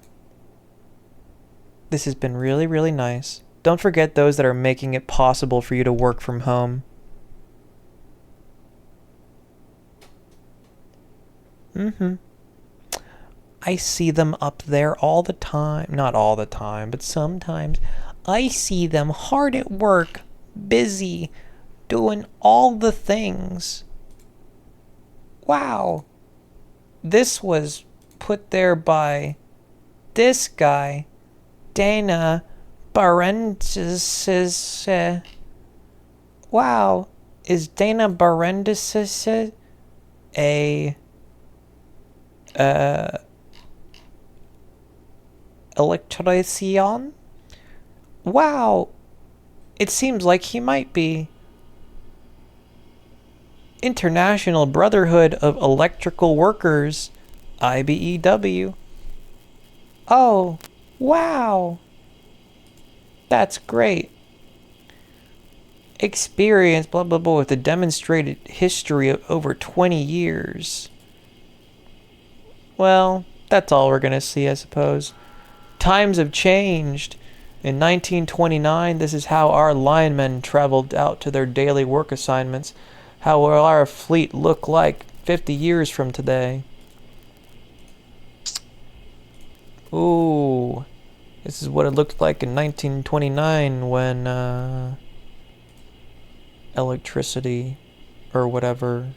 [SPEAKER 1] This has been really, really nice. Don't forget those that are making it possible for you to work from home. I see them up there all the time. Not all the time, but sometimes. I see them hard at work, busy, doing all the things. Wow. This was put there by this guy, Dana Barendis. Wow, is Dana Barendis a electrician? Wow, it seems like he might be. International Brotherhood of Electrical Workers, IBEW. Oh, wow. That's great. Experience, blah, blah, blah, with a demonstrated history of over 20 years. Well, that's all we're going to see, I suppose. Times have changed. In 1929, this is how our linemen traveled out to their daily work assignments. How will our fleet look like 50 years from today? Ooh. This is what it looked like in 1929 when electricity or whatever.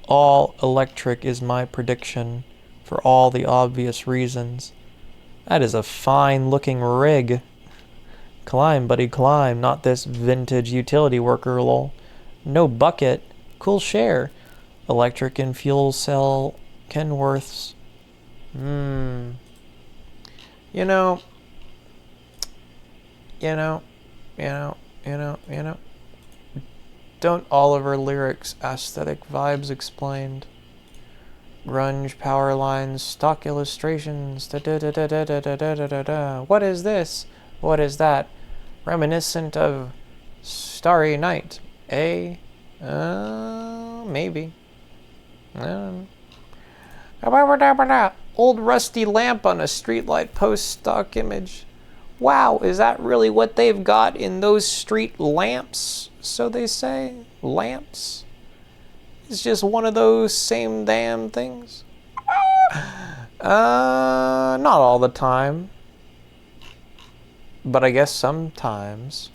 [SPEAKER 1] All electric is my prediction for all the obvious reasons. That is a fine looking rig. Climb, buddy, climb. Not this vintage utility worker, lol. No bucket. Cool share. Electric and fuel cell Kenworths. You know, You know. Don't all of our lyrics aesthetic vibes explained? Grunge power lines, stock illustrations. Da da da da da da da da da da. What is this? What is that? Reminiscent of Starry Night, eh? Maybe. Old rusty lamp on a streetlight post stock image. Wow, is that really what they've got in those street lamps? So they say? Lamps? It's just one of those same damn things? Not all the time. But I guess sometimes.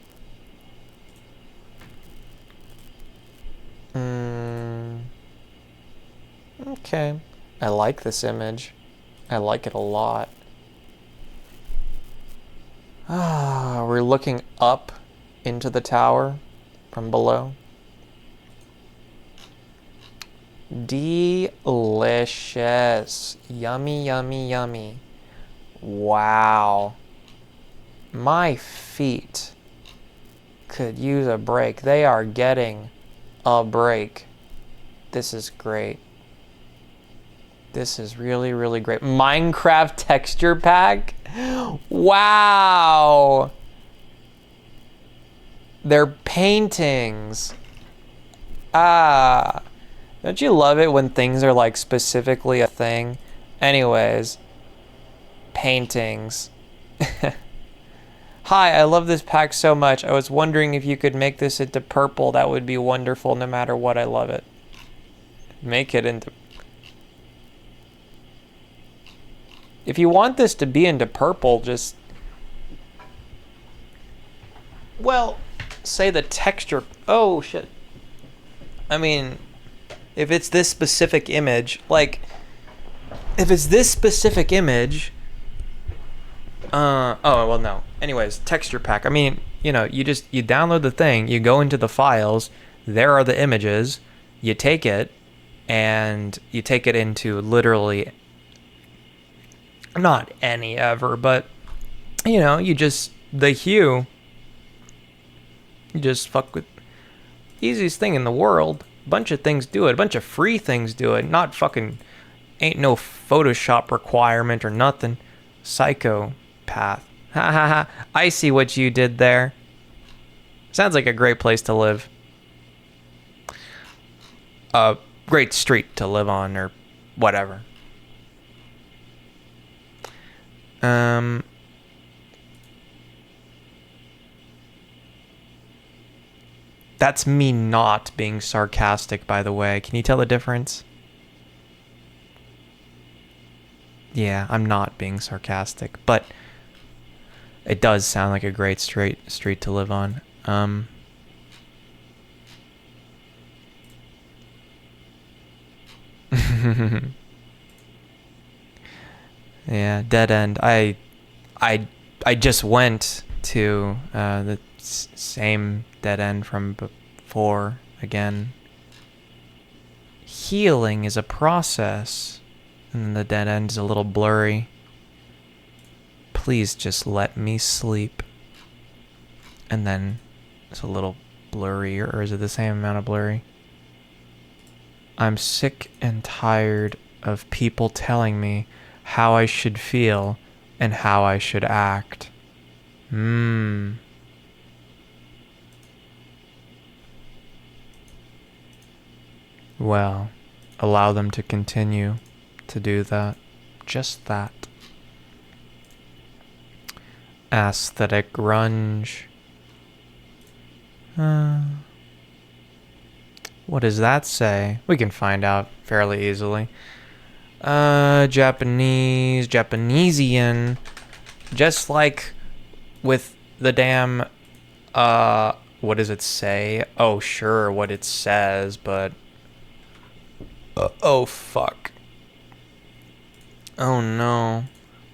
[SPEAKER 1] Okay. I like this image. I like it a lot. We're looking up into the tower from below. Delicious. Yummy, yummy, yummy. Wow. My feet could use a break. They are getting a break. This is great. This is really, really great. Minecraft texture pack? Wow. They're paintings. Don't you love it when things are like specifically a thing? Anyways, paintings. Hi, I love this pack so much. I was wondering if you could make this into purple. That would be wonderful no matter what. I love it. Make it into... If you want this to be into purple, just... Well, say the texture... Oh, shit. I mean, if it's this specific image, like... If it's this specific image... oh, well, no. Anyways, texture pack. I mean, you know, you download the thing, you go into the files, there are the images, you take it, and you take it into literally... Not any ever, but, you know, you just, the hue, you just fuck with, easiest thing in the world. A bunch of things do it, a bunch of free things do it, not fucking, ain't no Photoshop requirement or nothing. Psychopath. Ha ha ha, I see what you did there. Sounds like a great place to live. A great street to live on, or whatever. That's me not being sarcastic, by the way. Can you tell the difference? Yeah, I'm not being sarcastic, but it does sound like a great street to live on. Yeah, dead end. I just went to the same dead end from before again. Healing is a process, and the dead end is a little blurry. Please just let me sleep. And then it's a little blurry, or is it the same amount of blurry? I'm sick and tired of people telling me how I should feel and how I should act. Well, allow them to continue to do that. Just that. Aesthetic grunge. What does that say? We can find out fairly easily. Japanesian. Just like with the damn, what does it say? Oh, sure, what it says, but... oh, fuck. Oh, no.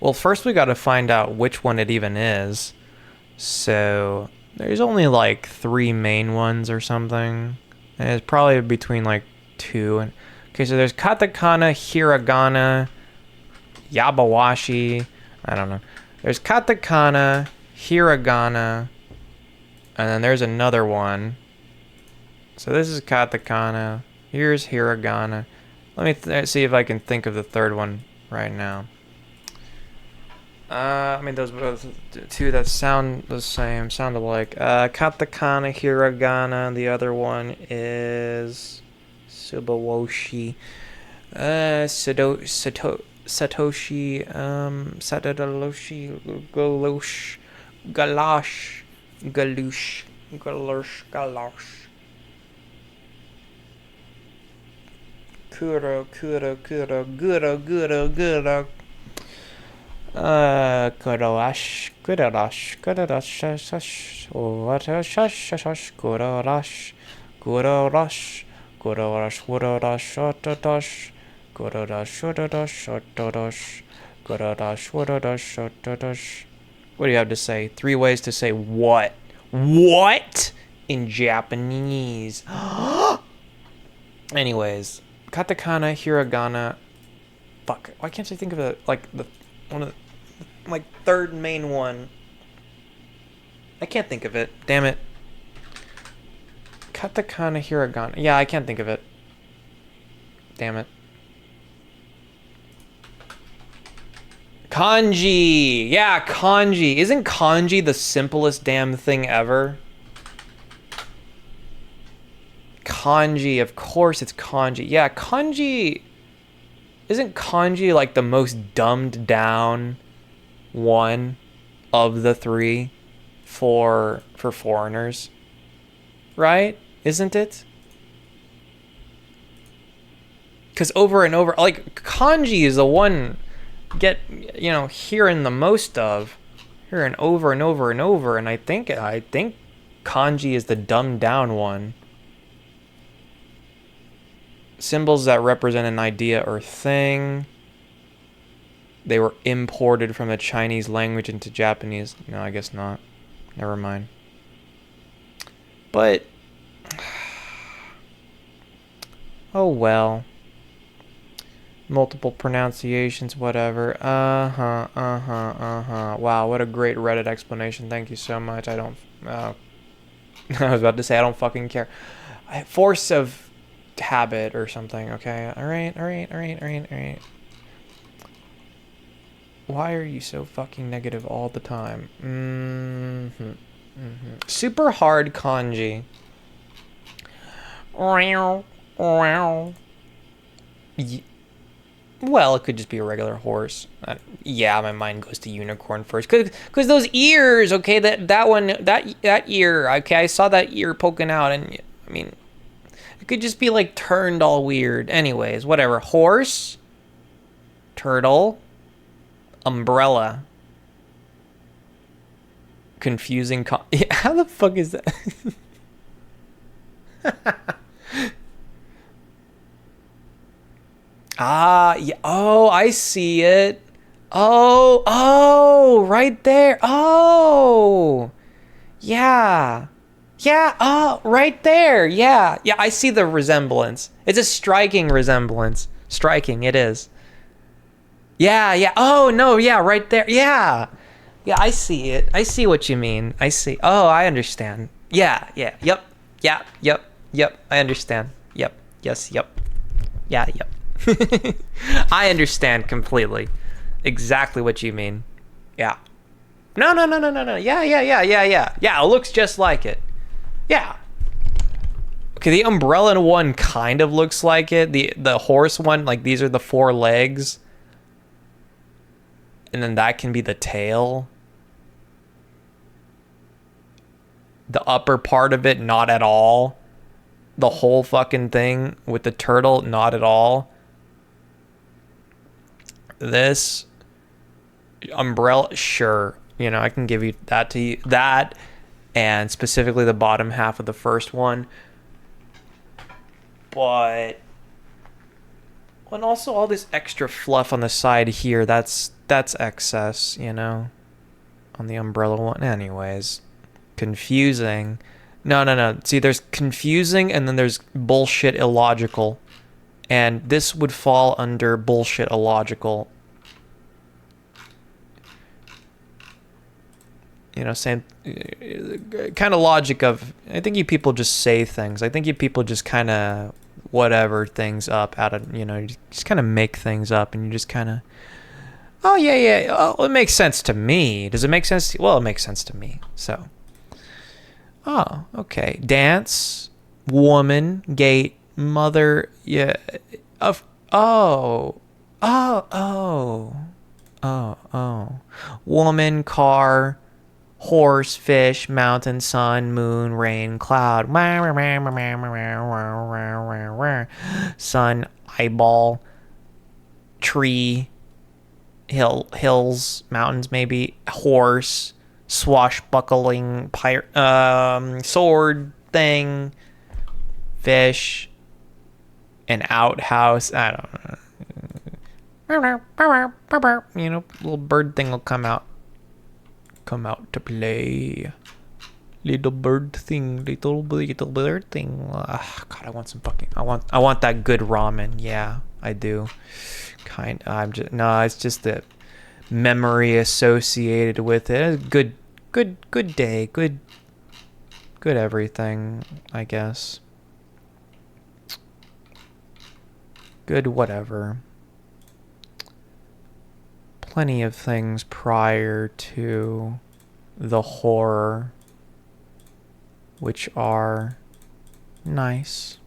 [SPEAKER 1] Well, first we gotta find out which one it even is. So, there's only like 3 main ones or something. And it's probably between like 2 and... Okay, so there's katakana, hiragana, yabawashi. I don't know. There's katakana, hiragana, And then there's another one. So this is katakana. Here's hiragana. Let me see if I can think of the third one right now. I mean, those both two that sound the same, sound alike. Katakana, hiragana. The other one is subawoshi. Satoshi, Satadaloshi, Galosh, Galosh. Kuro. Kurorash, what do you have to say? 3 ways to say what? What? In Japanese. Anyways, katakana, hiragana. Fuck. Why can't I think of it like the one of the like third main one? I can't think of it. Damn it. Katakana, hiragana. Yeah, I can't think of it. Damn it. Kanji. Yeah, kanji. Isn't kanji the simplest damn thing ever? Kanji. Of course it's kanji. Yeah, kanji. Isn't kanji like the most dumbed down one of the 3 for foreigners? Right? Isn't it? Because over and over, like, kanji is the one hearing the most of, hearing over and over and over, and I think kanji is the dumbed down one. Symbols that represent an idea or thing. They were imported from the Chinese language into Japanese. No, I guess not. Never mind. But oh well. Multiple pronunciations, whatever. Wow, what a great Reddit explanation. Thank you so much. I don't... I was about to say I don't fucking care. Force of habit or something, okay? Alright. Why are you so fucking negative all the time? Super hard kanji. Well, it could just be a regular horse. Yeah, my mind goes to unicorn first. Cause those ears, okay, that ear, okay, I saw that ear poking out, and I mean, it could just be like turned all weird. Anyways, whatever. Horse, turtle, umbrella. Confusing. How the fuck is that? Ah, yeah. Oh, I see it. Oh, right there. Oh, yeah. Yeah, oh, right there. Yeah, I see the resemblance. It's a striking resemblance. Striking, it is. Yeah. Oh, no, yeah, right there. Yeah, I see it. I see what you mean. I see. Oh, I understand. Yeah. Yep. I understand. Yep. Yes, yep. Yeah, yep. I understand completely. Exactly what you mean. Yeah. No. Yeah. Yeah, it looks just like it. Yeah. Okay, the umbrella one kind of looks like it. The horse one, like these are the 4 legs. And then that can be the tail. The upper part of it, not at all. The whole fucking thing with the turtle, not at all. This umbrella, sure. I can give you that to you. That, and specifically the bottom half of the first one. But, and also all this extra fluff on the side here, that's excess, on the umbrella one. Anyways, confusing. No. See, there's confusing and then there's bullshit illogical. And this would fall under bullshit illogical. You know, same kind of logic of, I think you people just say things. I think you people just kind of whatever things up out of, you know, you just kind of make things up and you just kind of, oh, yeah, yeah. Oh, it makes sense to me. Does it make sense? Well, it makes sense to me. So, oh, okay. Dance, woman, gate, mother, yeah. Of, oh, oh, oh, oh. Woman, car, horse, fish, mountain, sun, moon, rain, cloud. Sun, eyeball, tree, hills, mountains, maybe, horse, swashbuckling, sword thing, fish, an outhouse. I don't know. You know, little bird thing will come out to play. Little bird thing, little bird thing. God, I want some fucking. I want that good ramen. Yeah, I do. It's just the memory associated with it. Good day, good everything, I guess. Good whatever. Plenty of things prior to the horror, which are nice.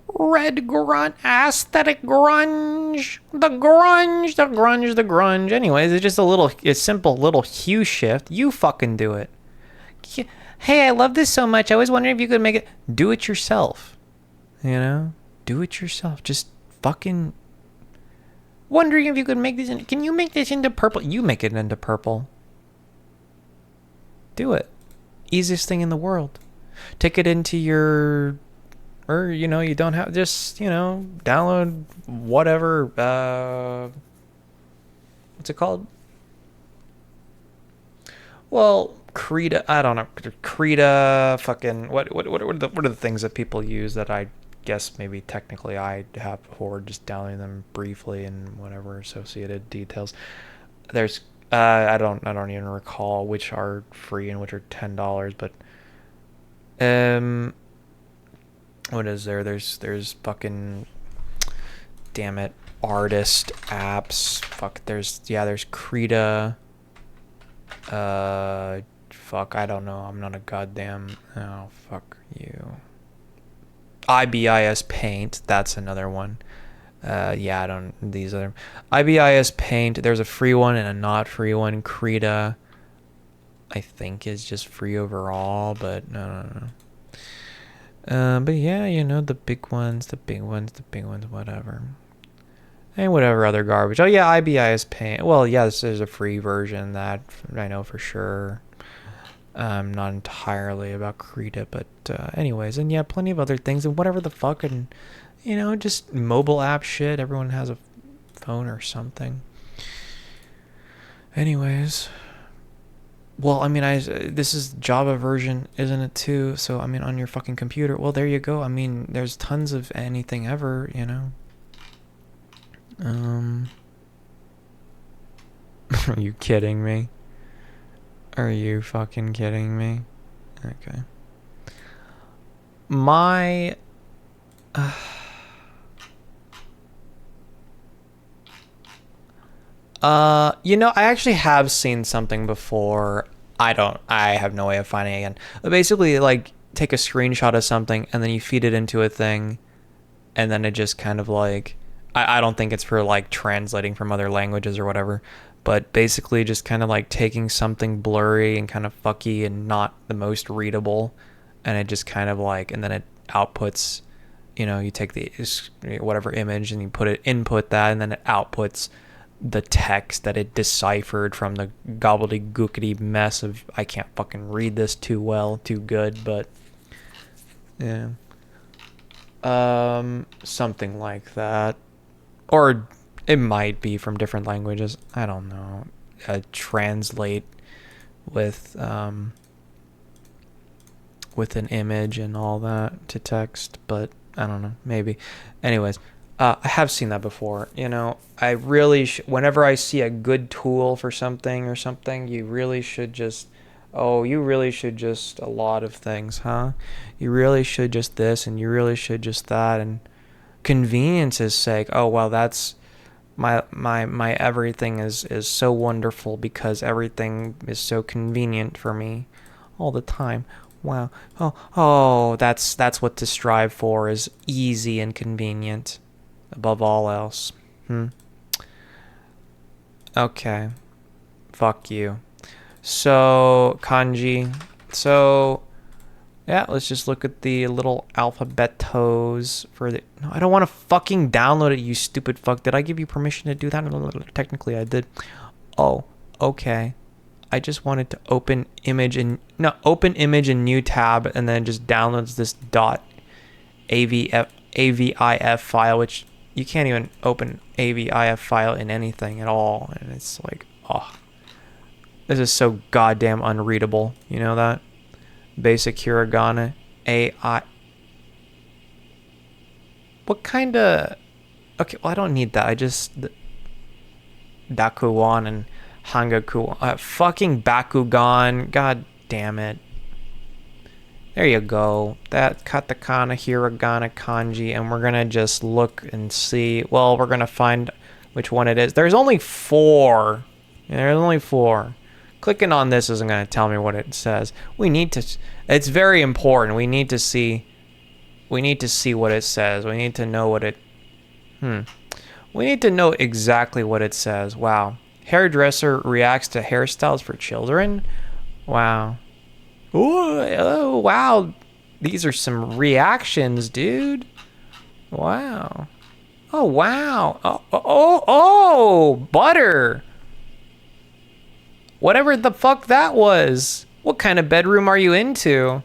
[SPEAKER 1] Red grunt, aesthetic grunge, the grunge. Anyways, it's just a simple little hue shift. You fucking do it. Hey, I love this so much. I was wondering if you could make it. Do it yourself. You know? Do it yourself. Just fucking wondering if you could make this. Can you make this into purple? You make it into purple. Do it. Easiest thing in the world. Take it into your, or, you know, you don't have, just, you know, download whatever, what's it called? Well, Krita, I don't know, Krita, fucking, what are the things that people use that I guess maybe technically I have for just downloading them briefly and whatever associated details. There's, I don't even recall which are free and which are $10, but, what is there? There's fucking, damn it, artist apps. Fuck, there's Krita. Fuck, I don't know. I'm not a goddamn. Oh, fuck you. IBIS Paint. That's another one. Yeah, I don't. These other IBIS Paint. There's a free one and a not free one. Krita, I think, is just free overall, but no. But yeah, you know, the big ones, whatever. And whatever other garbage. Oh yeah, IBIS Paint. Well, yeah, this is a free version that I know for sure. Not entirely about Krita, but anyways, and yeah, plenty of other things and whatever the fuck, and you know, just mobile app shit. Everyone has a phone or something. Anyways, well, I mean, this is Java version, isn't it too? So I mean, on your fucking computer. Well, there you go. I mean, there's tons of anything ever, you know. Are you kidding me? Are you fucking kidding me? Okay. My you know, I actually have seen something before. I have no way of finding it again. But basically, like, take a screenshot of something and then you feed it into a thing and then it just kind of like, I don't think it's for like translating from other languages or whatever, but basically just kind of like taking something blurry and kind of fucky and not the most readable, and it just kind of like, and then it outputs, you know, you take the whatever image and you input that, and then it outputs the text that it deciphered from the gobbledygookity mess of, I can't fucking read this too good, but yeah. Something like that. Or it might be from different languages. I don't know. Translate with an image and all that to text, but I don't know. Maybe. Anyways, I have seen that before. You know, I really whenever I see a good tool for something or something, you really should just oh, you really should just a lot of things, huh? You really should just this and you really should just that and convenience's sake. Oh, well, that's my everything is so wonderful because everything is so convenient for me all the time. Wow. Oh, that's what to strive for is easy and convenient above all else. Okay. Fuck you. So, kanji. So, yeah, let's just look at the little alphabetos for the... No, I don't want to fucking download it, you stupid fuck. Did I give you permission to do that? Technically, I did. Oh, okay. I just wanted to open image in... No, open image in new tab and then just downloads this .avif file, which you can't even open avif file in anything at all. And it's like, oh, this is so goddamn unreadable. You know that? Basic hiragana, AI. What kind of... Okay, well, I don't need that. I just... Dakuwan and Hangaku. Fucking Bakugan. God damn it. There you go. That katakana, hiragana, kanji, and we're gonna just look and see. Well, we're gonna find which one it is. There's only 4. Yeah, there's only 4. Clicking on this isn't going to tell me what it says. We need to... It's very important. We need to see... We need to see what it says. We need to know what it... We need to know exactly what it says. Wow. Hairdresser reacts to hairstyles for children? Wow. Ooh, oh, wow. These are some reactions, dude. Wow. Oh, wow. Oh, butter. Whatever the fuck that was. What kind of bedroom are you into?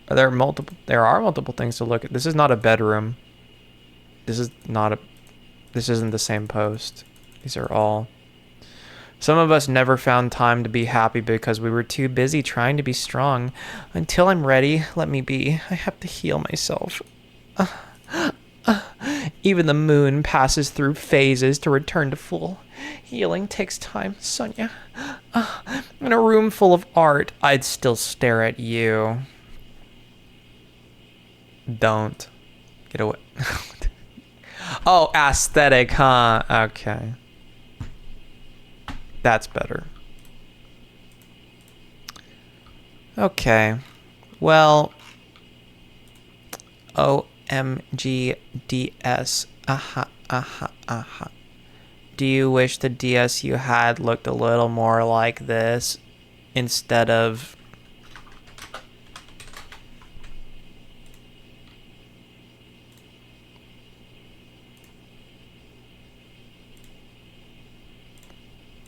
[SPEAKER 1] Are there multiple? There are multiple things to look at. This is not a bedroom. This is not a... This isn't the same post. These are all... Some of us never found time to be happy because we were too busy trying to be strong. Until I'm ready, let me be. I have to heal myself. Even the moon passes through phases to return to full. Healing takes time, Sonia. In a room full of art, I'd still stare at you. Don't. Get away. Oh, aesthetic, huh? Okay. That's better. Okay. Well. OMGDS. Do you wish the DS you had looked a little more like this instead of...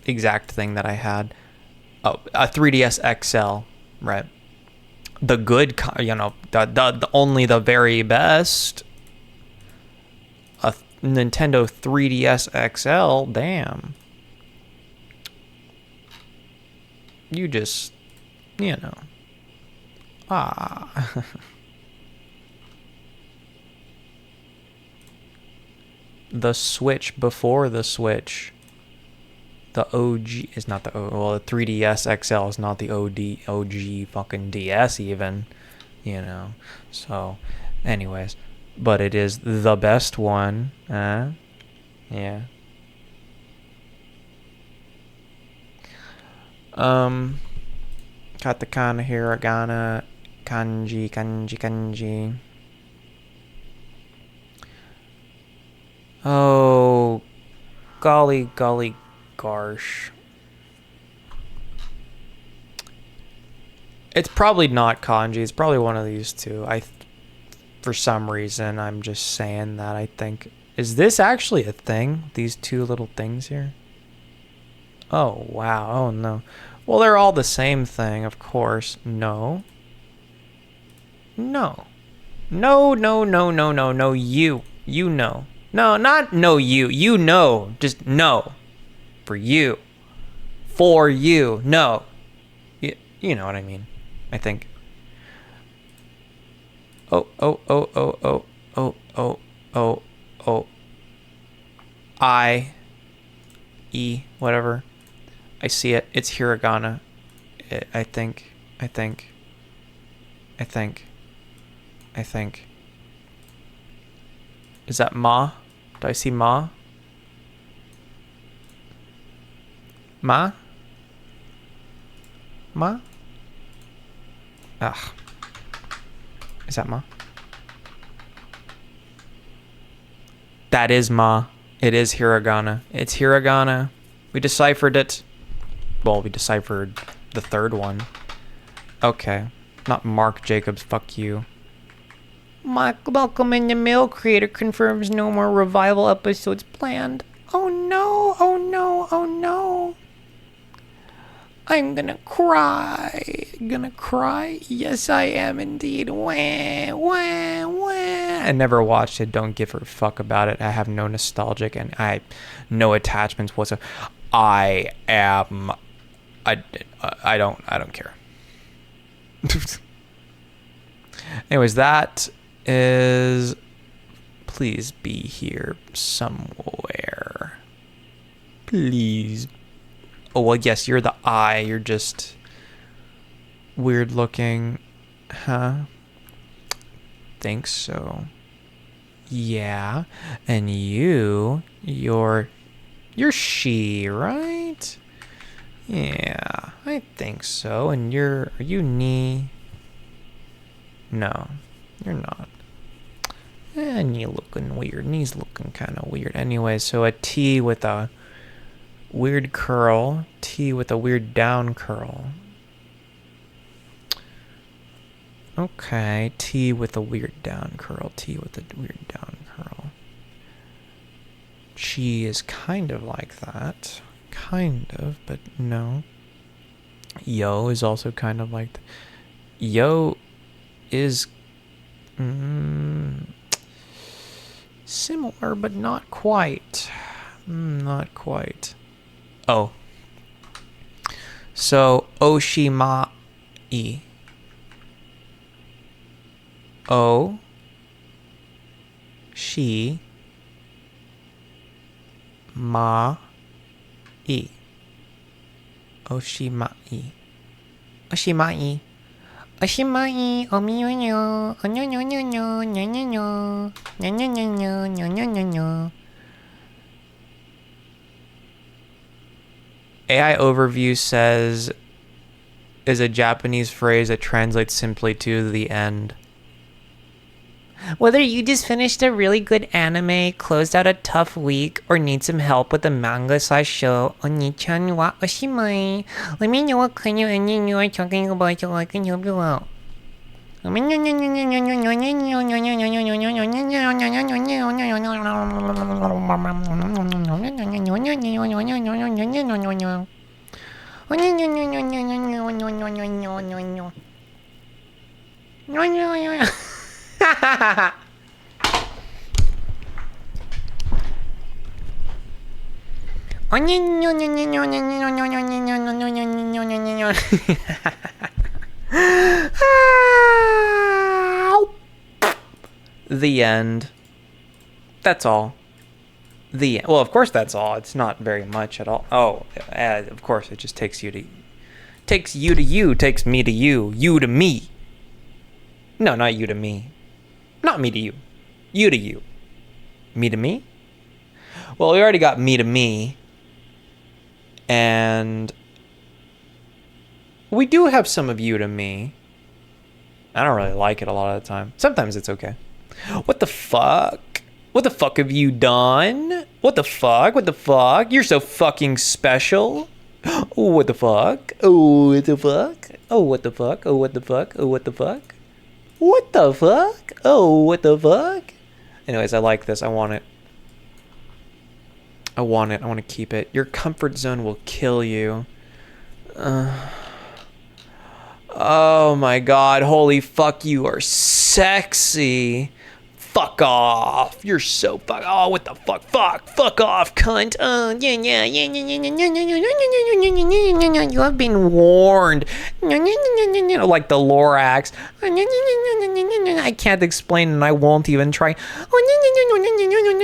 [SPEAKER 1] exact thing that I had? Oh, a 3DS XL, right? The good, you know, the only the very best. A Nintendo 3DS XL, damn. You just, you know. Ah. The Switch before the Switch. The OG is not the well, the 3DS XL is not the OG fucking DS even, you know. So, anyways, but it is the best one, yeah. Katakana, hiragana, kanji. Oh, golly gosh. It's probably not kanji. It's probably one of these two. For some reason, I'm just saying that. I think, is this actually a thing? These two little things here? Oh, wow. Oh, no. Well, they're all the same thing, of course. No. No. No. You know. No, not no you. You know. Just no. For you. For you. No. You know what I mean. I think. Oh. O, O, I, E, whatever. I see it. It's hiragana. I think. Is that ma? Do I see ma? Ma? Ma? Ugh. Is that ma? That is ma. It is hiragana. It's hiragana. We deciphered it. Well, we deciphered the third one. Okay. Not Mark Jacobs. Fuck you. Malcolm in the Middle creator confirms no more revival episodes planned. Oh no, oh no, oh no. I'm gonna cry. Yes, I am indeed. Wah, wah, wah. I never watched it. Don't give a fuck about it. I have no nostalgic and no attachments whatsoever. I don't care. Anyways, that is please be here somewhere. Please. Oh, well, yes, you're the eye. You're just weird looking. Huh? Think so. Yeah. And you're she, right? Yeah, I think so. And are you knee? No, you're not. Knee looking weird. Knee's looking kind of weird. Anyway, so a T with a weird curl. T with a weird down curl. Okay, T with a weird down curl. T with a weird down curl. She is kind of like that. Kind of, but no. Yo is also kind of like that. Yo is similar, but not quite. Not quite. Oh. So, Oshima-i. O. She. Ma-i. Oshima-i. Oshima-i. Oshima-i. Omi-yo-yo. Onyo-yo-yo-yo. Nya-nya-nya. Nya-nya-nya-nya. Nya-nya-nya-nya. AI overview says is a Japanese phrase that translates simply to the end. Whether you just finished a really good anime, closed out a tough week, or need some help with the manga/show, Oni-chan wa oshimai. Let me know what kind of ending you are talking about so I can help you out. The end. That's all. Well, of course that's all. It's not very much at all. Oh, of course it just takes you to you, takes me to you to me. No, not you to me. Not me to you. You to you. Me to me? Well, we already got me to me. And we do have some of you to me. I don't really like it a lot of the time. Sometimes it's okay. What the fuck? What the fuck have you done? What the fuck? What the fuck? You're so fucking special. Oh, what the fuck? Oh, what the fuck? Oh, what the fuck? Oh, what the fuck? Oh, what the fuck? What the fuck? Oh, what the fuck? Anyways, I like this. I want it. I want it. I want to keep it. Your comfort zone will kill you. Oh my god. Holy fuck, you are sexy. Fuck off. You're so fuck. Oh, what the fuck? Fuck off, cunt. Yeah. You have been warned. Like the Lorax. I can't explain and I won't even try.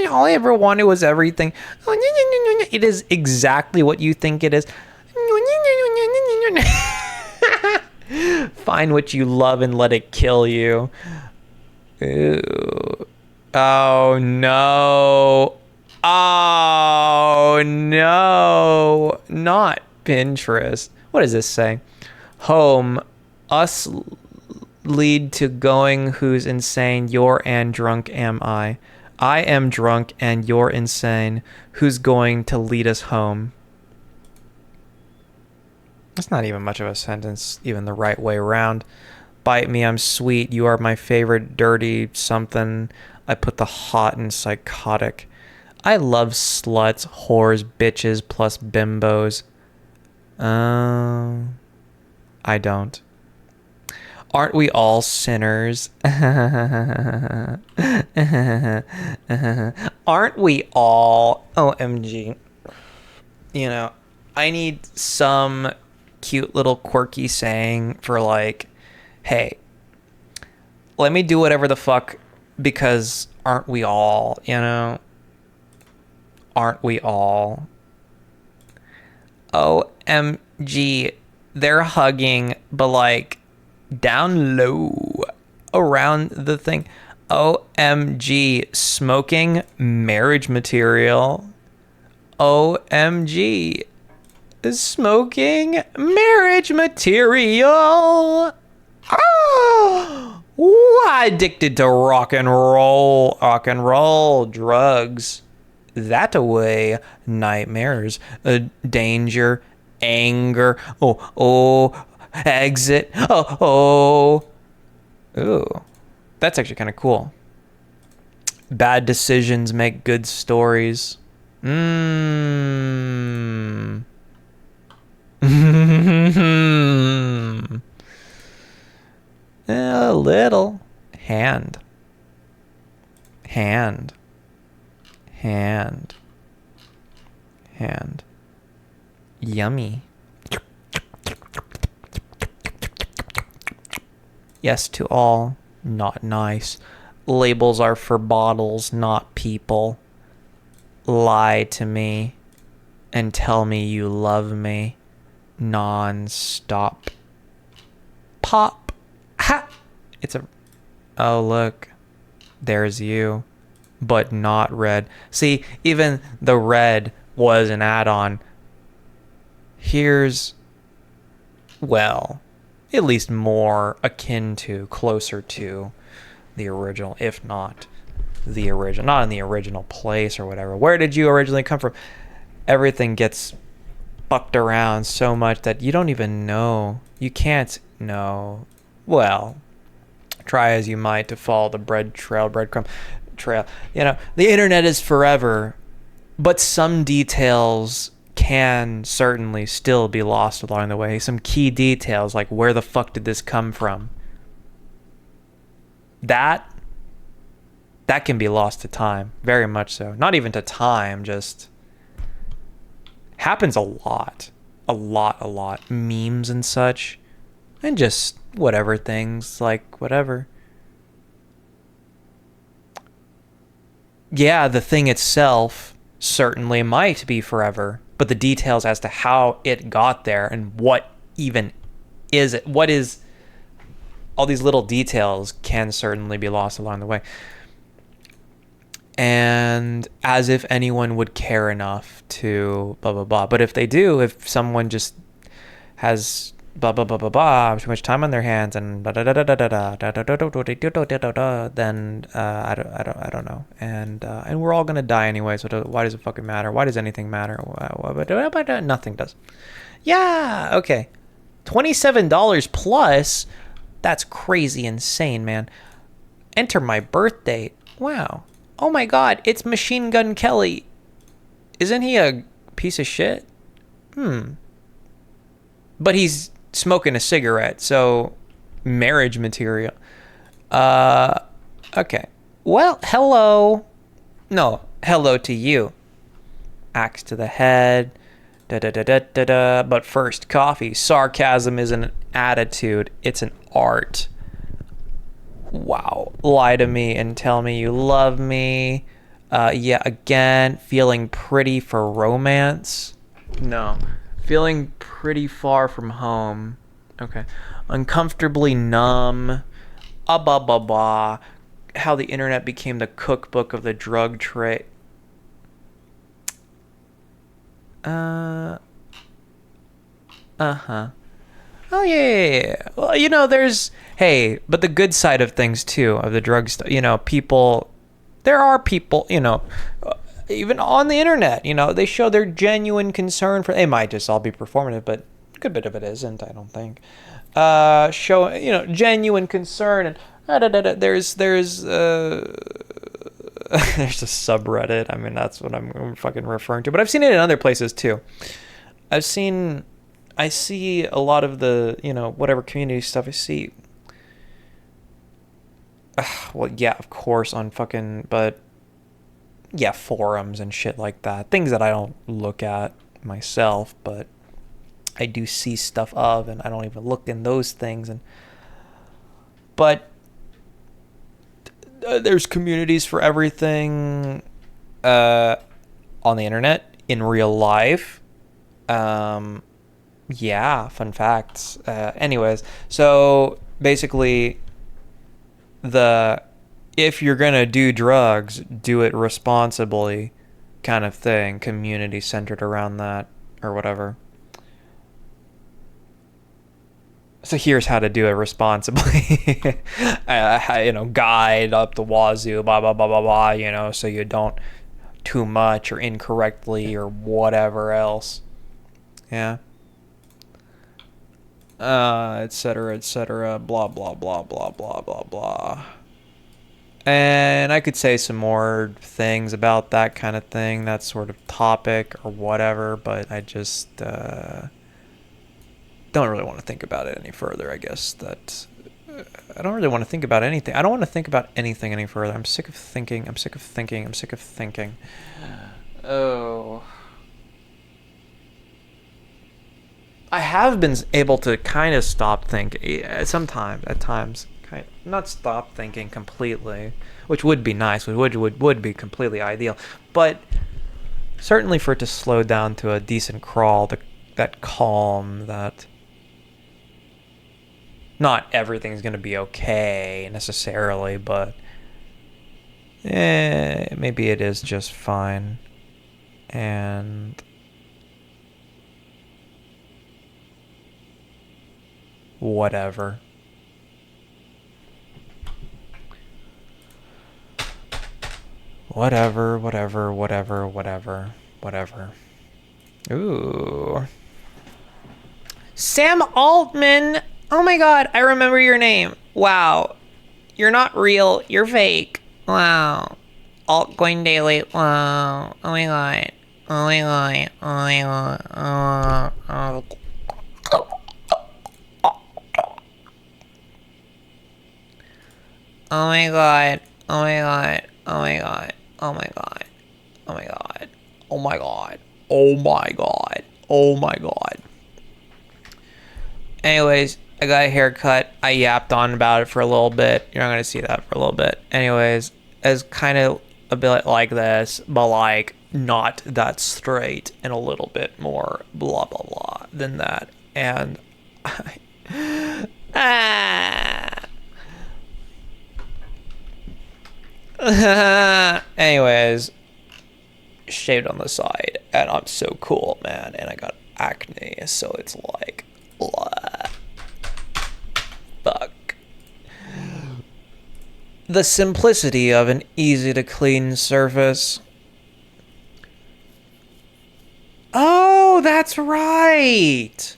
[SPEAKER 1] All I ever wanted was everything. It is exactly what you think it is. Find what you love and let it kill you. Ew. Oh no. Oh no. Not Pinterest. What does this say? Home. Us lead to going who's insane. You're and drunk am I. I am drunk and you're insane. Who's going to lead us home? That's not even much of a sentence, even the right way around. Bite me, I'm sweet. You are my favorite dirty something. I put the hot in psychotic. I love sluts, whores, bitches, plus bimbos. I don't. Aren't we all sinners? Aren't we all? OMG. You know, I need some cute little quirky saying for like, hey, let me do whatever the fuck because aren't we all, you know? Aren't we all? OMG, they're hugging, but like down low around the thing. OMG, smoking marriage material. OMG, smoking marriage material. Oh, addicted to rock and roll, drugs. That away, nightmares, danger, anger, exit, ooh, that's actually kind of cool. Bad decisions make good stories. A little. Hand. Yummy. Yes to all. Not nice. Labels are for bottles, not people. Lie to me and tell me you love me. Non-stop. Pop. Ha! It's a... Oh, look. There's you. But not red. See, even the red was an add-on. Here's... Well, at least more akin to, closer to the original, if not the original. Not in the original place or whatever. Where did you originally come from? Everything gets fucked around so much that you don't even know. You can't know. Well, try as you might to follow the breadcrumb trail. You know, the internet is forever, but some details can certainly still be lost along the way. Some key details, like where the fuck did this come from? That can be lost to time, very much so. Not even to time, just happens a lot. Memes and such, and just whatever things, like whatever. Yeah, the thing itself certainly might be forever, but the details as to how it got there and what even is it, what is, all these little details can certainly be lost along the way. And as if anyone would care enough to blah, blah, blah. But if they do, if someone just has blah, blah, blah, blah, blah, too much time on their hands and then I don't know. And we're all going to die anyway, so why does it fucking matter? Why does anything matter? Nothing does. Yeah, okay. $27 plus. That's crazy insane, man. Enter my birth date. Wow. Oh my god, it's Machine Gun Kelly. Isn't he a piece of shit? But he's smoking a cigarette, so marriage material. Okay. Well, hello. No, hello to you. Axe to the head. Da-da-da-da-da-da. But first, coffee. Sarcasm isn't an attitude, it's an art. Wow. Lie to me and tell me you love me. Yeah, again, feeling pretty for romance. No. Feeling pretty far from home. Okay. Uncomfortably numb. Blah, blah, blah. How the internet became the cookbook of the drug trade. Uh-huh. Oh, yeah. Well, there's... Hey, but the good side of things, too, of the drug stuff, people... There are people, even on the internet, they show their genuine concern for... It might just all be performative, but a good bit of it isn't, I don't think. Show, genuine concern, and... There's there's a subreddit. I mean, that's what I'm fucking referring to. But I've seen it in other places, too. I see a lot of the, whatever community stuff I see. Well, yeah, of course, on fucking, but yeah, forums and shit like that. Things that I don't look at myself, but I do see stuff of, and I don't even look in those things. But there's communities for everything on the internet, in real life. Yeah, fun facts. Anyways, so basically, if you're gonna do drugs, do it responsibly kind of thing, community centered around that or whatever. So here's how to do it responsibly. Guide up the wazoo, blah, blah, blah, blah, blah, so you don't too much or incorrectly or whatever else. Yeah. Et cetera, blah, blah, blah, blah, blah, blah, blah. And I could say some more things about that kind of thing, that sort of topic or whatever, but I just don't really want to think about it any further, I guess. I don't really want to think about anything. I don't want to think about anything any further. I'm sick of thinking. Oh. I have been able to kind of stop thinking at times. Not stop thinking completely, which would be nice, which would be completely ideal, but certainly for it to slow down to a decent crawl, that calm, that not everything's going to be okay necessarily, but maybe it is just fine. And whatever. Ooh. Sam Altman. Oh my god, I remember your name. Wow. You're not real, you're fake. Wow. Altcoin Daily. Wow. Oh my god. Oh my god. Oh my god. Oh my god. Oh my god. Oh my god. Oh my god. Oh my god. Oh my god. Oh my god. Oh my god. Anyways, I got a haircut. I yapped on about it for a little bit. You're not going to see that for a little bit. Anyways, it's kind of a bit like this, but like not that straight and a little bit more blah, blah, blah than that. And anyways, shaved on the side, and I'm so cool, man, and I got acne, so it's like, blah. Fuck. The simplicity of an easy to clean surface. Oh, that's right.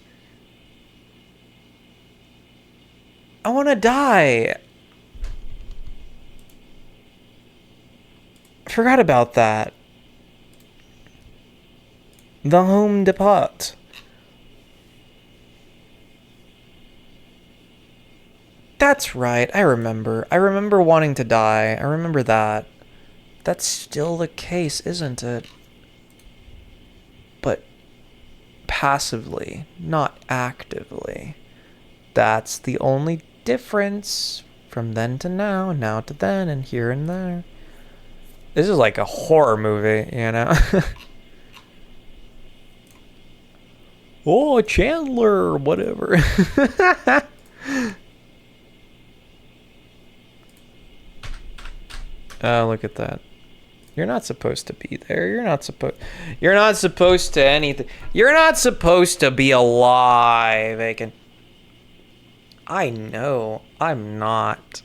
[SPEAKER 1] I want to die. Forgot about that. The home depot. That's right, I remember. I remember wanting to die. I remember that. That's still the case, isn't it? But passively, not actively. That's the only difference from then to now to then, and here and there. This is like a horror movie, you know? Oh, Chandler, whatever. Oh, look at that. You're not supposed to be there. You're not supposed to anything. You're not supposed to be alive, Aiken. I know. I'm not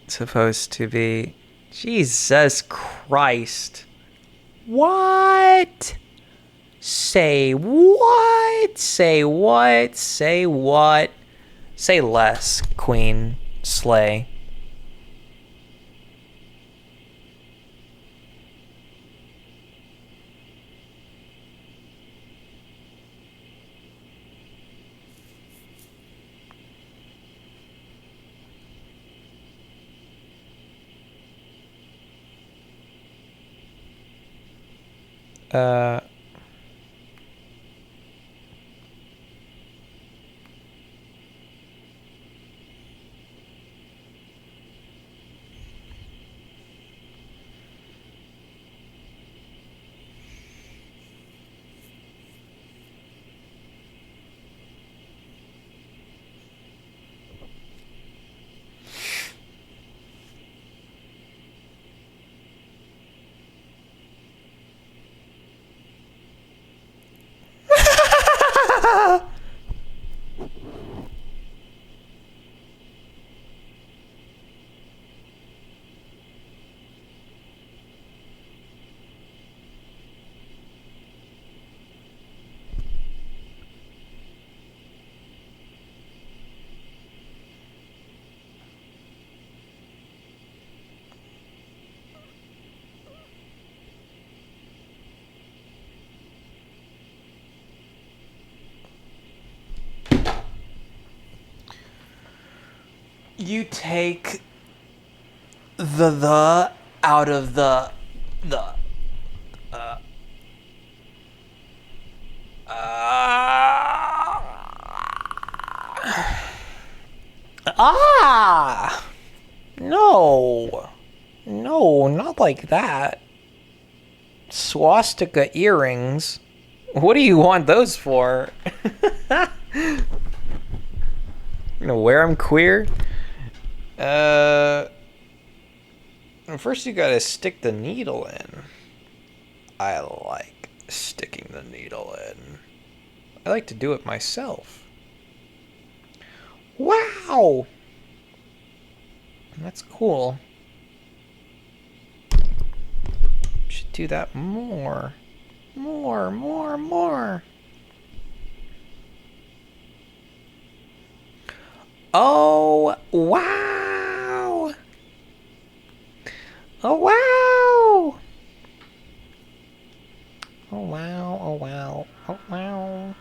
[SPEAKER 1] supposed to be. Jesus Christ. What? Say what? Say what? Say what? Say less, Queen Slay. Uh... You take the out of the no, not like that. Swastika earrings. What do you want those for? You gonna wear them queer? First you gotta stick the needle in. I like sticking the needle in. I like to do it myself. Wow! That's cool. Should do that more. More. Oh, wow! Oh, wow! Oh, wow, oh, wow, oh, wow.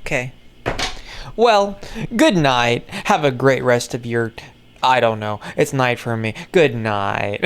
[SPEAKER 1] Okay. Well, good night. Have a great rest of your... I don't know. It's night for me. Good night.